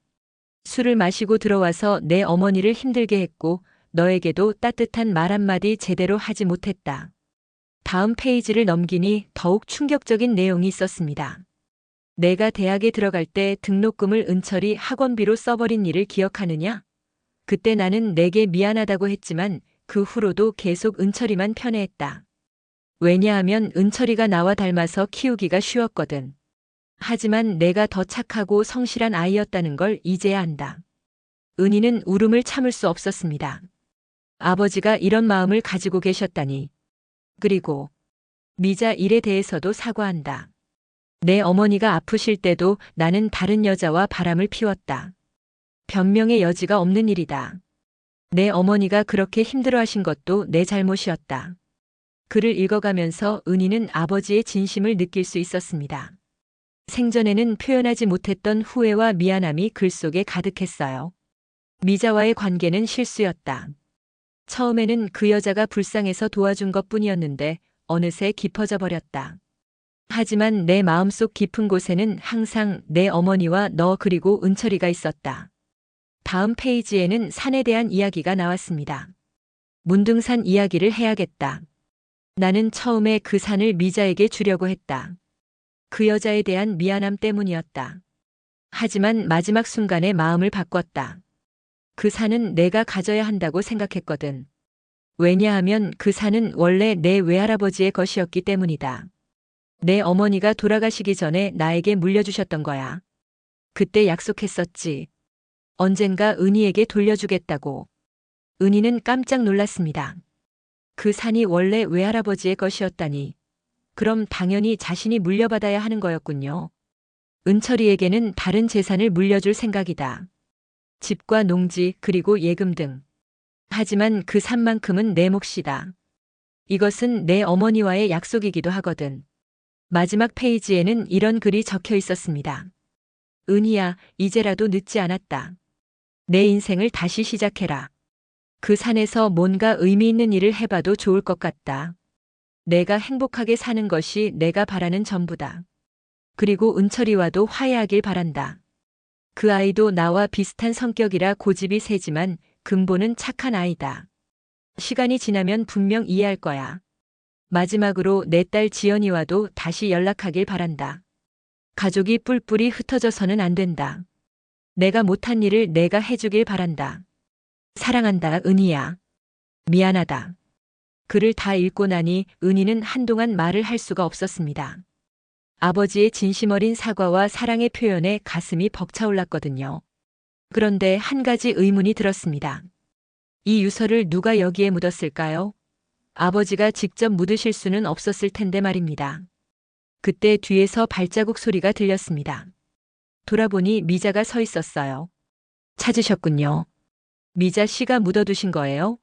술을 마시고 들어와서 내 어머니를 힘들게 했고 너에게도 따뜻한 말 한마디 제대로 하지 못했다. 다음 페이지를 넘기니 더욱 충격적인 내용이 있었습니다. 내가 대학에 들어갈 때 등록금을 은철이 학원비로 써버린 일을 기억하느냐? 그때 나는 내게 미안하다고 했지만 그 후로도 계속 은철이만 편애했다. 왜냐하면 은철이가 나와 닮아서 키우기가 쉬웠거든. 하지만 내가 더 착하고 성실한 아이였다는 걸 이제야 안다. 은희는 울음을 참을 수 없었습니다. 아버지가 이런 마음을 가지고 계셨다니. 그리고 미자 일에 대해서도 사과한다. 내 어머니가 아프실 때도 나는 다른 여자와 바람을 피웠다. 변명의 여지가 없는 일이다. 내 어머니가 그렇게 힘들어하신 것도 내 잘못이었다. 글을 읽어가면서 은희는 아버지의 진심을 느낄 수 있었습니다. 생전에는 표현하지 못했던 후회와 미안함이 글 속에 가득했어요. 미자와의 관계는 실수였다. 처음에는 그 여자가 불쌍해서 도와준 것뿐이었는데 어느새 깊어져 버렸다. 하지만 내 마음속 깊은 곳에는 항상 내 어머니와 너 그리고 은철이가 있었다. 다음 페이지에는 산에 대한 이야기가 나왔습니다. 문등산 이야기를 해야겠다. 나는 처음에 그 산을 미자에게 주려고 했다. 그 여자에 대한 미안함 때문이었다. 하지만 마지막 순간에 마음을 바꿨다. 그 산은 내가 가져야 한다고 생각했거든. 왜냐하면 그 산은 원래 내 외할아버지의 것이었기 때문이다. 내 어머니가 돌아가시기 전에 나에게 물려주셨던 거야. 그때 약속했었지. 언젠가 은희에게 돌려주겠다고. 은희는 깜짝 놀랐습니다. 그 산이 원래 외할아버지의 것이었다니. 그럼 당연히 자신이 물려받아야 하는 거였군요. 은철이에게는 다른 재산을 물려줄 생각이다. 집과 농지 그리고 예금 등. 하지만 그 산만큼은 내 몫이다. 이것은 내 어머니와의 약속이기도 하거든. 마지막 페이지에는 이런 글이 적혀 있었습니다. 은희야, 이제라도 늦지 않았다. 내 인생을 다시 시작해라. 그 산에서 뭔가 의미 있는 일을 해봐도 좋을 것 같다. 내가 행복하게 사는 것이 내가 바라는 전부다. 그리고 은철이와도 화해하길 바란다. 그 아이도 나와 비슷한 성격이라 고집이 세지만 근본은 착한 아이다. 시간이 지나면 분명 이해할 거야. 마지막으로 내 딸 지연이와도 다시 연락하길 바란다. 가족이 뿔뿔이 흩어져서는 안 된다. 내가 못한 일을 내가 해주길 바란다. 사랑한다, 은희야. 미안하다. 글을 다 읽고 나니 은희는 한동안 말을 할 수가 없었습니다. 아버지의 진심 어린 사과와 사랑의 표현에 가슴이 벅차올랐거든요. 그런데 한 가지 의문이 들었습니다. 이 유서를 누가 여기에 묻었을까요? 아버지가 직접 묻으실 수는 없었을 텐데 말입니다. 그때 뒤에서 발자국 소리가 들렸습니다. 돌아보니 미자가 서 있었어요. 찾으셨군요. 미자 씨가 묻어두신 거예요?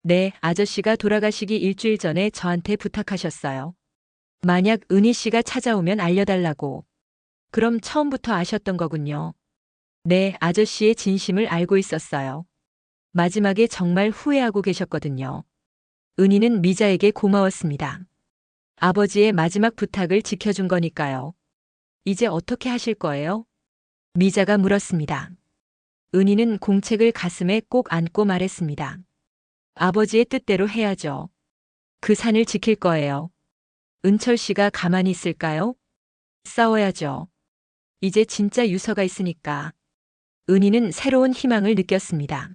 네, 아저씨가 돌아가시기 일주일 전에 저한테 부탁하셨어요. 만약 은희 씨가 찾아오면 알려달라고. 그럼 처음부터 아셨던 거군요. 네, 아저씨의 진심을 알고 있었어요. 마지막에 정말 후회하고 계셨거든요. 은희는 미자에게 고마웠습니다. 아버지의 마지막 부탁을 지켜준 거니까요. 이제 어떻게 하실 거예요? 미자가 물었습니다. 은희는 공책을 가슴에 꼭 안고 말했습니다. 아버지의 뜻대로 해야죠. 그 산을 지킬 거예요. 은철 씨가 가만히 있을까요? 싸워야죠. 이제 진짜 유서가 있으니까. 은희는 새로운 희망을 느꼈습니다.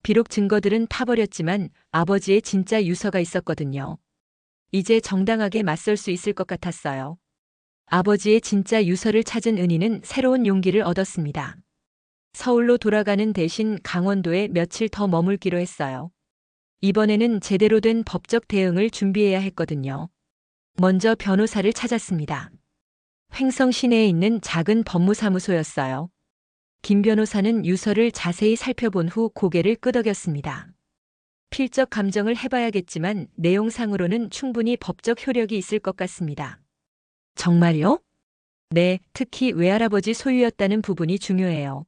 비록 증거들은 타버렸지만 아버지의 진짜 유서가 있었거든요. 이제 정당하게 맞설 수 있을 것 같았어요. 아버지의 진짜 유서를 찾은 은희는 새로운 용기를 얻었습니다. 서울로 돌아가는 대신 강원도에 며칠 더 머물기로 했어요. 이번에는 제대로 된 법적 대응을 준비해야 했거든요. 먼저 변호사를 찾았습니다. 횡성 시내에 있는 작은 법무사무소였어요. 김 변호사는 유서를 자세히 살펴본 후 고개를 끄덕였습니다. 필적 감정을 해봐야겠지만 내용상으로는 충분히 법적 효력이 있을 것 같습니다. 정말요? 네, 특히 외할아버지 소유였다는 부분이 중요해요.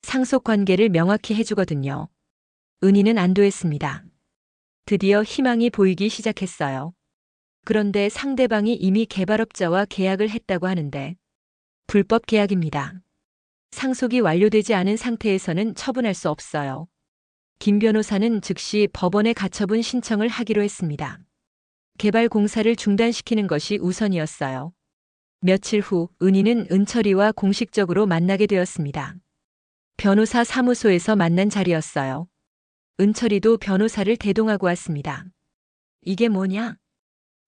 상속 관계를 명확히 해주거든요. 은희는 안도했습니다. 드디어 희망이 보이기 시작했어요. 그런데 상대방이 이미 개발업자와 계약을 했다고 하는데 불법 계약입니다. 상속이 완료되지 않은 상태에서는 처분할 수 없어요. 김 변호사는 즉시 법원에 가처분 신청을 하기로 했습니다. 개발 공사를 중단시키는 것이 우선이었어요. 며칠 후 은희는 은철이와 공식적으로 만나게 되었습니다. 변호사 사무소에서 만난 자리였어요. 은철이도 변호사를 대동하고 왔습니다. 이게 뭐냐?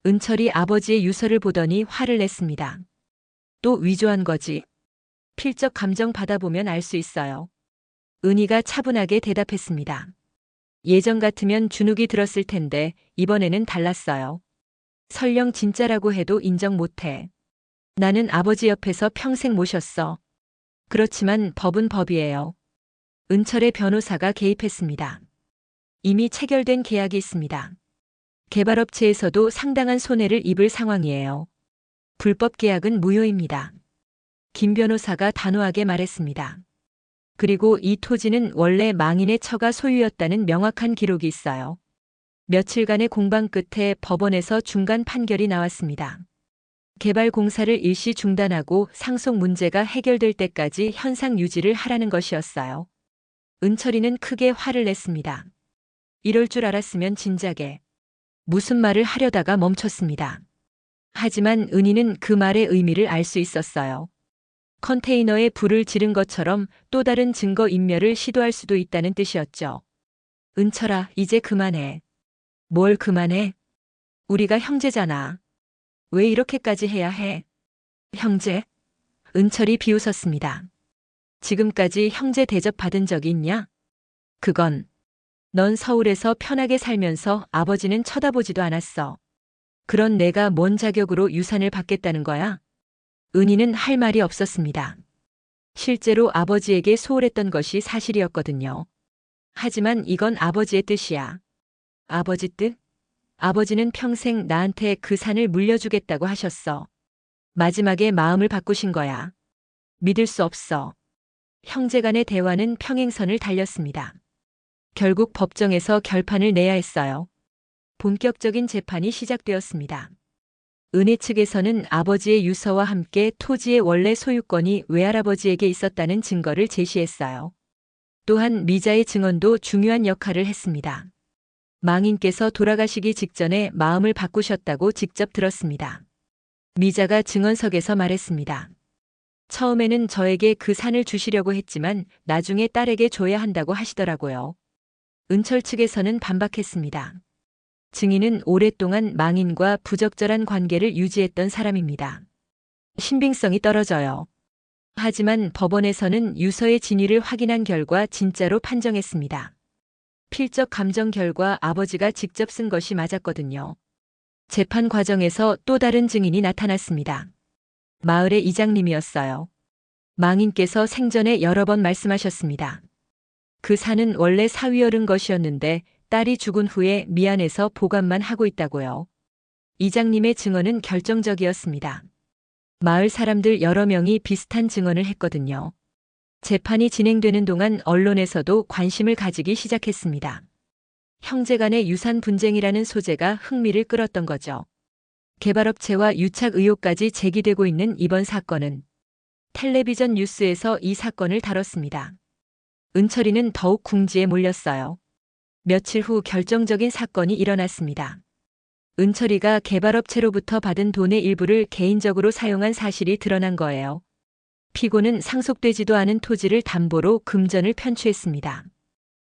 은철이 아버지의 유서를 보더니 화를 냈습니다. 또 위조한 거지. 필적 감정 받아보면 알 수 있어요. 은희가 차분하게 대답했습니다. 예전 같으면 주눅이 들었을 텐데 이번에는 달랐어요. 설령 진짜라고 해도 인정 못해. 나는 아버지 옆에서 평생 모셨어. 그렇지만 법은 법이에요. 은철의 변호사가 개입했습니다. 이미 체결된 계약이 있습니다. 개발업체에서도 상당한 손해를 입을 상황이에요. 불법 계약은 무효입니다. 김 변호사가 단호하게 말했습니다. 그리고 이 토지는 원래 망인의 처가 소유였다는 명확한 기록이 있어요. 며칠간의 공방 끝에 법원에서 중간 판결이 나왔습니다. 개발 공사를 일시 중단하고 상속 문제가 해결될 때까지 현상 유지를 하라는 것이었어요. 은철이는 크게 화를 냈습니다. 이럴 줄 알았으면 진작에. 무슨 말을 하려다가 멈췄습니다. 하지만 은희는 그 말의 의미를 알 수 있었어요. 컨테이너에 불을 지른 것처럼 또 다른 증거 인멸을 시도할 수도 있다는 뜻이었죠. 은철아, 이제 그만해. 뭘 그만해? 우리가 형제잖아. 왜 이렇게까지 해야 해? 형제? 은철이 비웃었습니다. 지금까지 형제 대접 받은 적이 있냐? 그건 넌 서울에서 편하게 살면서 아버지는 쳐다보지도 않았어. 그런 내가 뭔 자격으로 유산을 받겠다는 거야? 은희는 할 말이 없었습니다. 실제로 아버지에게 소홀했던 것이 사실이었거든요. 하지만 이건 아버지의 뜻이야. 아버지 뜻? 아버지는 평생 나한테 그 산을 물려주겠다고 하셨어. 마지막에 마음을 바꾸신 거야. 믿을 수 없어. 형제 간의 대화는 평행선을 달렸습니다. 결국 법정에서 결판을 내야 했어요. 본격적인 재판이 시작되었습니다. 은혜 측에서는 아버지의 유서와 함께 토지의 원래 소유권이 외할아버지에게 있었다는 증거를 제시했어요. 또한 미자의 증언도 중요한 역할을 했습니다. 망인께서 돌아가시기 직전에 마음을 바꾸셨다고 직접 들었습니다. 미자가 증언석에서 말했습니다. 처음에는 저에게 그 산을 주시려고 했지만 나중에 딸에게 줘야 한다고 하시더라고요. 은철 측에서는 반박했습니다. 증인은 오랫동안 망인과 부적절한 관계를 유지했던 사람입니다. 신빙성이 떨어져요. 하지만 법원에서는 유서의 진위를 확인한 결과 진짜로 판정했습니다. 필적 감정 결과 아버지가 직접 쓴 것이 맞았거든요. 재판 과정에서 또 다른 증인이 나타났습니다. 마을의 이장님이었어요. 망인께서 생전에 여러 번 말씀하셨습니다. 그 산은 원래 사위 어른 것이었는데 딸이 죽은 후에 미안해서 보관만 하고 있다고요. 이장님의 증언은 결정적이었습니다. 마을 사람들 여러 명이 비슷한 증언을 했거든요. 재판이 진행되는 동안 언론에서도 관심을 가지기 시작했습니다. 형제간의 유산 분쟁이라는 소재가 흥미를 끌었던 거죠. 개발업체와 유착 의혹까지 제기되고 있는 이번 사건은 텔레비전 뉴스에서 이 사건을 다뤘습니다. 은철이는 더욱 궁지에 몰렸어요. 며칠 후 결정적인 사건이 일어났습니다. 은철이가 개발업체로부터 받은 돈의 일부를 개인적으로 사용한 사실이 드러난 거예요. 피고는 상속되지도 않은 토지를 담보로 금전을 편취했습니다.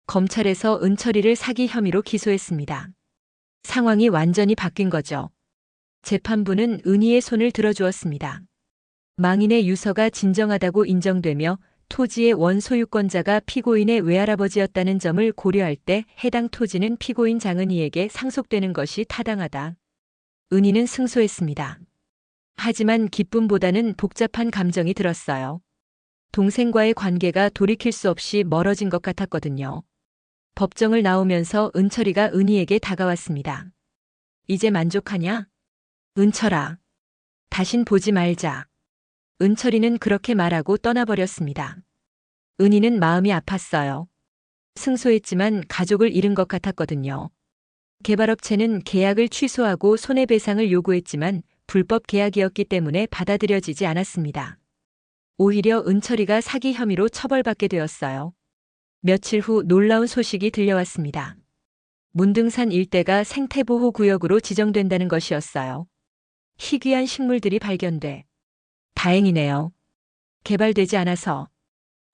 검찰에서 은철이를 사기 혐의로 기소했습니다. 상황이 완전히 바뀐 거죠. 재판부는 은희의 손을 들어주었습니다. 망인의 유서가 진정하다고 인정되며 토지의 원소유권자가 피고인의 외할아버지였다는 점을 고려할 때 해당 토지는 피고인 장은희에게 상속되는 것이 타당하다. 은희는 승소했습니다. 하지만 기쁨보다는 복잡한 감정이 들었어요. 동생과의 관계가 돌이킬 수 없이 멀어진 것 같았거든요. 법정을 나오면서 은철이가 은희에게 다가왔습니다. 이제 만족하냐? 은철아. 다신 보지 말자. 은철이는 그렇게 말하고 떠나버렸습니다. 은희는 마음이 아팠어요. 승소했지만 가족을 잃은 것 같았거든요. 개발업체는 계약을 취소하고 손해배상을 요구했지만 불법 계약이었기 때문에 받아들여지지 않았습니다. 오히려 은철이가 사기 혐의로 처벌받게 되었어요. 며칠 후 놀라운 소식이 들려왔습니다. 문등산 일대가 생태보호구역으로 지정된다는 것이었어요. 희귀한 식물들이 발견돼. 다행이네요. 개발되지 않아서.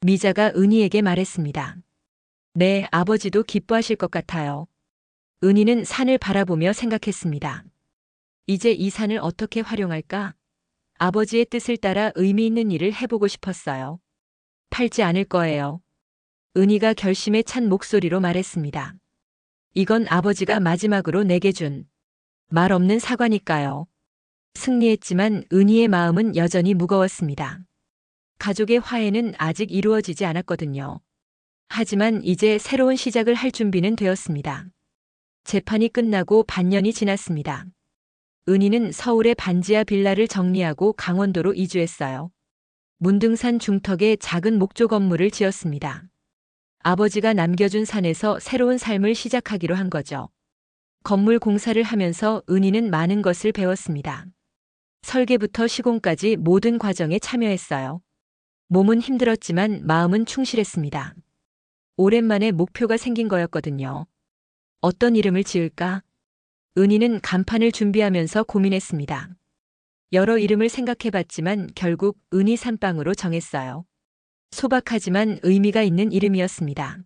미자가 은희에게 말했습니다. 네, 아버지도 기뻐하실 것 같아요. 은희는 산을 바라보며 생각했습니다. 이제 이 산을 어떻게 활용할까? 아버지의 뜻을 따라 의미 있는 일을 해보고 싶었어요. 팔지 않을 거예요. 은희가 결심에 찬 목소리로 말했습니다. 이건 아버지가 마지막으로 내게 준 말 없는 사과니까요. 승리했지만 은희의 마음은 여전히 무거웠습니다. 가족의 화해는 아직 이루어지지 않았거든요. 하지만 이제 새로운 시작을 할 준비는 되었습니다. 재판이 끝나고 반년이 지났습니다. 은희는 서울의 반지하 빌라를 정리하고 강원도로 이주했어요. 문등산 중턱에 작은 목조 건물을 지었습니다. 아버지가 남겨준 산에서 새로운 삶을 시작하기로 한 거죠. 건물 공사를 하면서 은희는 많은 것을 배웠습니다. 설계부터 시공까지 모든 과정에 참여했어요. 몸은 힘들었지만 마음은 충실했습니다. 오랜만에 목표가 생긴 거였거든요. 어떤 이름을 지을까? 은희는 간판을 준비하면서 고민했습니다. 여러 이름을 생각해봤지만 결국 은희 산방으로 정했어요. 소박하지만 의미가 있는 이름이었습니다.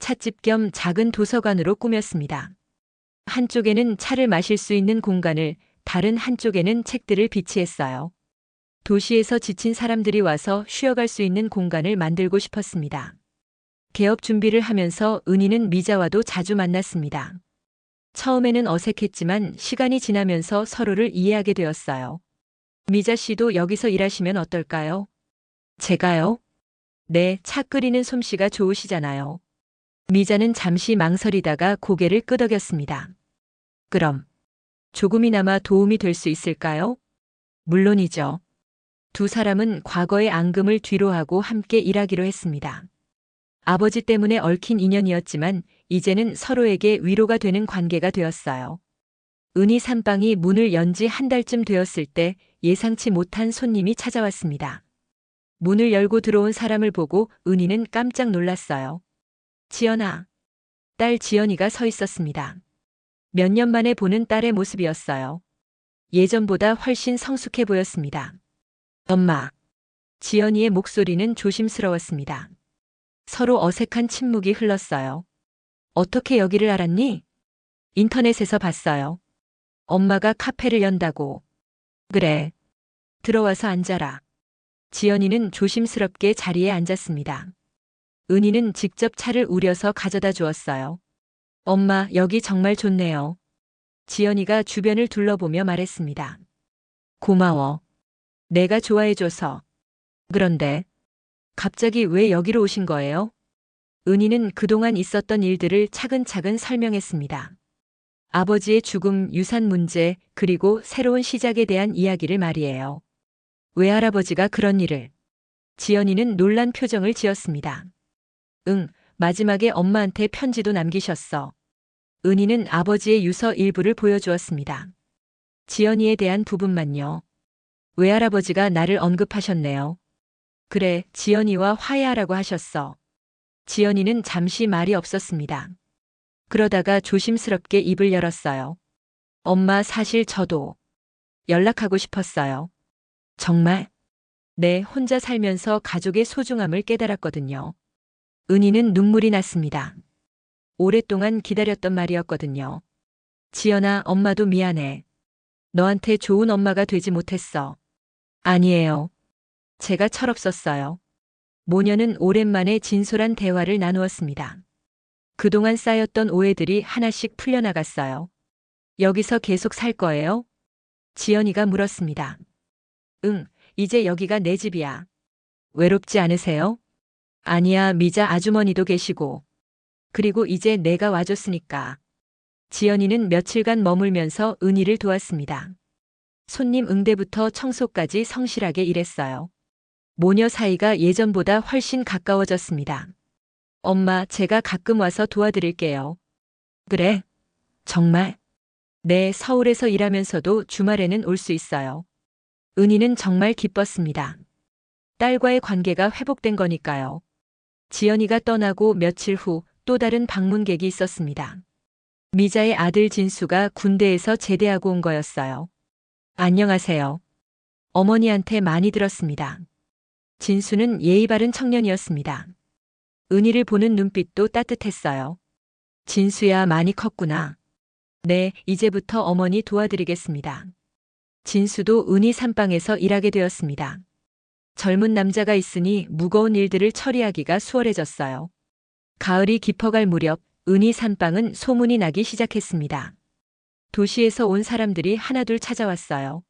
찻집 겸 작은 도서관으로 꾸몄습니다. 한쪽에는 차를 마실 수 있는 공간을, 다른 한쪽에는 책들을 비치했어요. 도시에서 지친 사람들이 와서 쉬어갈 수 있는 공간을 만들고 싶었습니다. 개업 준비를 하면서 은희는 미자와도 자주 만났습니다. 처음에는 어색했지만 시간이 지나면서 서로를 이해하게 되었어요. 미자 씨도 여기서 일하시면 어떨까요? 제가요? 네, 차 끓이는 솜씨가 좋으시잖아요. 미자는 잠시 망설이다가 고개를 끄덕였습니다. 그럼 조금이나마 도움이 될 수 있을까요? 물론이죠. 두 사람은 과거의 앙금을 뒤로하고 함께 일하기로 했습니다. 아버지 때문에 얽힌 인연이었지만 이제는 서로에게 위로가 되는 관계가 되었어요. 은희 산방이 문을 연 지 한 달쯤 되었을 때 예상치 못한 손님이 찾아왔습니다. 문을 열고 들어온 사람을 보고 은희는 깜짝 놀랐어요. 지연아. 딸 지연이가 서 있었습니다. 몇 년 만에 보는 딸의 모습이었어요. 예전보다 훨씬 성숙해 보였습니다. 엄마. 지연이의 목소리는 조심스러웠습니다. 서로 어색한 침묵이 흘렀어요. 어떻게 여기를 알았니? 인터넷에서 봤어요. 엄마가 카페를 연다고. 그래. 들어와서 앉아라. 지연이는 조심스럽게 자리에 앉았습니다. 은희는 직접 차를 우려서 가져다 주었어요. 엄마, 여기 정말 좋네요. 지연이가 주변을 둘러보며 말했습니다. 고마워. 내가 좋아해줘서. 그런데 갑자기 왜 여기로 오신 거예요? 은희는 그동안 있었던 일들을 차근차근 설명했습니다. 아버지의 죽음, 유산 문제, 그리고 새로운 시작에 대한 이야기를 말이에요. 외할아버지가 그런 일을. 지연이는 놀란 표정을 지었습니다. 응, 마지막에 엄마한테 편지도 남기셨어. 은희는 아버지의 유서 일부를 보여주었습니다. 지연이에 대한 부분만요. 외할아버지가 나를 언급하셨네요. 그래, 지연이와 화해하라고 하셨어. 지연이는 잠시 말이 없었습니다. 그러다가 조심스럽게 입을 열었어요. 엄마, 사실 저도 연락하고 싶었어요. 정말? 네, 혼자 살면서 가족의 소중함을 깨달았거든요. 은희는 눈물이 났습니다. 오랫동안 기다렸던 말이었거든요. 지연아, 엄마도 미안해. 너한테 좋은 엄마가 되지 못했어. 아니에요. 제가 철없었어요. 모녀는 오랜만에 진솔한 대화를 나누었습니다. 그동안 쌓였던 오해들이 하나씩 풀려나갔어요. 여기서 계속 살 거예요? 지연이가 물었습니다. 응, 이제 여기가 내 집이야. 외롭지 않으세요? 아니야, 미자 아주머니도 계시고. 그리고 이제 내가 와줬으니까. 지연이는 며칠간 머물면서 은희를 도왔습니다. 손님 응대부터 청소까지 성실하게 일했어요. 모녀 사이가 예전보다 훨씬 가까워졌습니다. 엄마, 제가 가끔 와서 도와드릴게요. 그래? 정말? 네, 서울에서 일하면서도 주말에는 올 수 있어요. 은희는 정말 기뻤습니다. 딸과의 관계가 회복된 거니까요. 지연이가 떠나고 며칠 후 또 다른 방문객이 있었습니다. 미자의 아들 진수가 군대에서 제대하고 온 거였어요. 안녕하세요. 어머니한테 많이 들었습니다. 진수는 예의 바른 청년이었습니다. 은희를 보는 눈빛도 따뜻했어요. 진수야, 많이 컸구나. 네, 이제부터 어머니 도와드리겠습니다. 진수도 은희 산방에서 일하게 되었습니다. 젊은 남자가 있으니 무거운 일들을 처리하기가 수월해졌어요. 가을이 깊어갈 무렵 은희 산방은 소문이 나기 시작했습니다. 도시에서 온 사람들이 하나둘 찾아왔어요.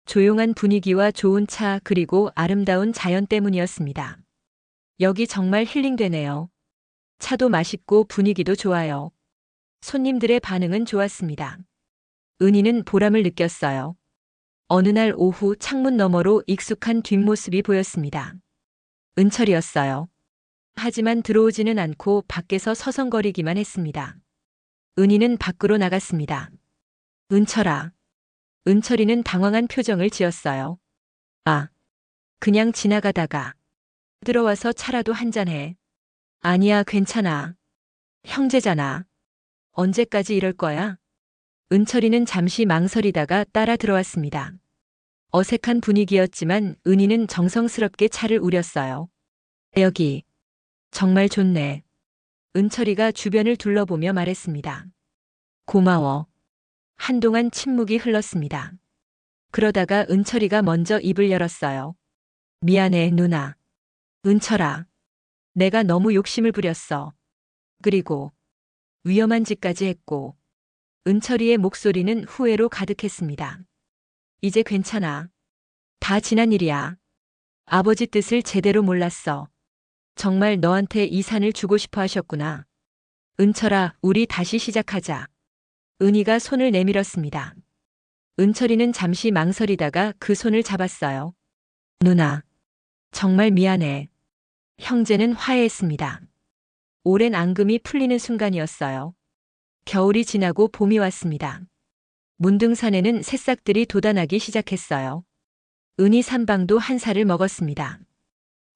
조용한 분위기와 좋은 차 그리고 아름다운 자연 때문이었습니다. 여기 정말 힐링되네요. 차도 맛있고 분위기도 좋아요. 손님들의 반응은 좋았습니다. 은희는 보람을 느꼈어요. 어느 날 오후 창문 너머로 익숙한 뒷모습이 보였습니다. 은철이었어요. 하지만 들어오지는 않고 밖에서 서성거리기만 했습니다. 은희는 밖으로 나갔습니다. 은철아. 은철이는 당황한 표정을 지었어요. 아, 그냥 지나가다가. 들어와서 차라도 한잔해. 아니야, 괜찮아. 형제잖아. 언제까지 이럴 거야? 은철이는 잠시 망설이다가 따라 들어왔습니다. 어색한 분위기였지만 은희는 정성스럽게 차를 우렸어요. 여기. 정말 좋네. 은철이가 주변을 둘러보며 말했습니다. 고마워. 한동안 침묵이 흘렀습니다. 그러다가 은철이가 먼저 입을 열었어요. 미안해, 누나. 은철아. 내가 너무 욕심을 부렸어. 그리고 위험한 짓까지 했고. 은철이의 목소리는 후회로 가득했습니다. 이제 괜찮아. 다 지난 일이야. 아버지 뜻을 제대로 몰랐어. 정말 너한테 이 산을 주고 싶어 하셨구나. 은철아, 우리 다시 시작하자. 은희가 손을 내밀었습니다. 은철이는 잠시 망설이다가 그 손을 잡았어요. 누나, 정말 미안해. 형제는 화해했습니다. 오랜 앙금이 풀리는 순간이었어요. 겨울이 지나고 봄이 왔습니다. 문등산에는 새싹들이 돋아나기 시작했어요. 은희 산방도 한 살을 먹었습니다.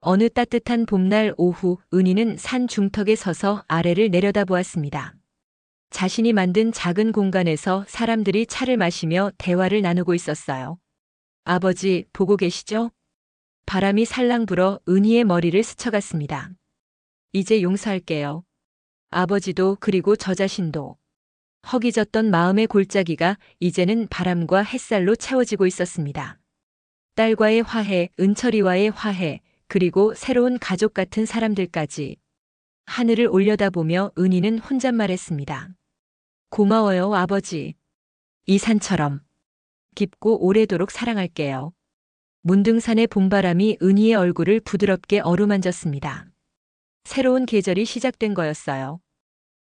어느 따뜻한 봄날 오후 은희는 산 중턱에 서서 아래를 내려다보았습니다. 자신이 만든 작은 공간에서 사람들이 차를 마시며 대화를 나누고 있었어요. 아버지, 보고 계시죠? 바람이 살랑 불어 은희의 머리를 스쳐갔습니다. 이제 용서할게요. 아버지도 그리고 저 자신도. 허기졌던 마음의 골짜기가 이제는 바람과 햇살로 채워지고 있었습니다. 딸과의 화해, 은철이와의 화해, 그리고 새로운 가족 같은 사람들까지. 하늘을 올려다보며 은희는 혼잣말했습니다. 고마워요, 아버지. 이 산처럼 깊고 오래도록 사랑할게요. 문등산의 봄바람이 은희의 얼굴을 부드럽게 어루만졌습니다. 새로운 계절이 시작된 거였어요.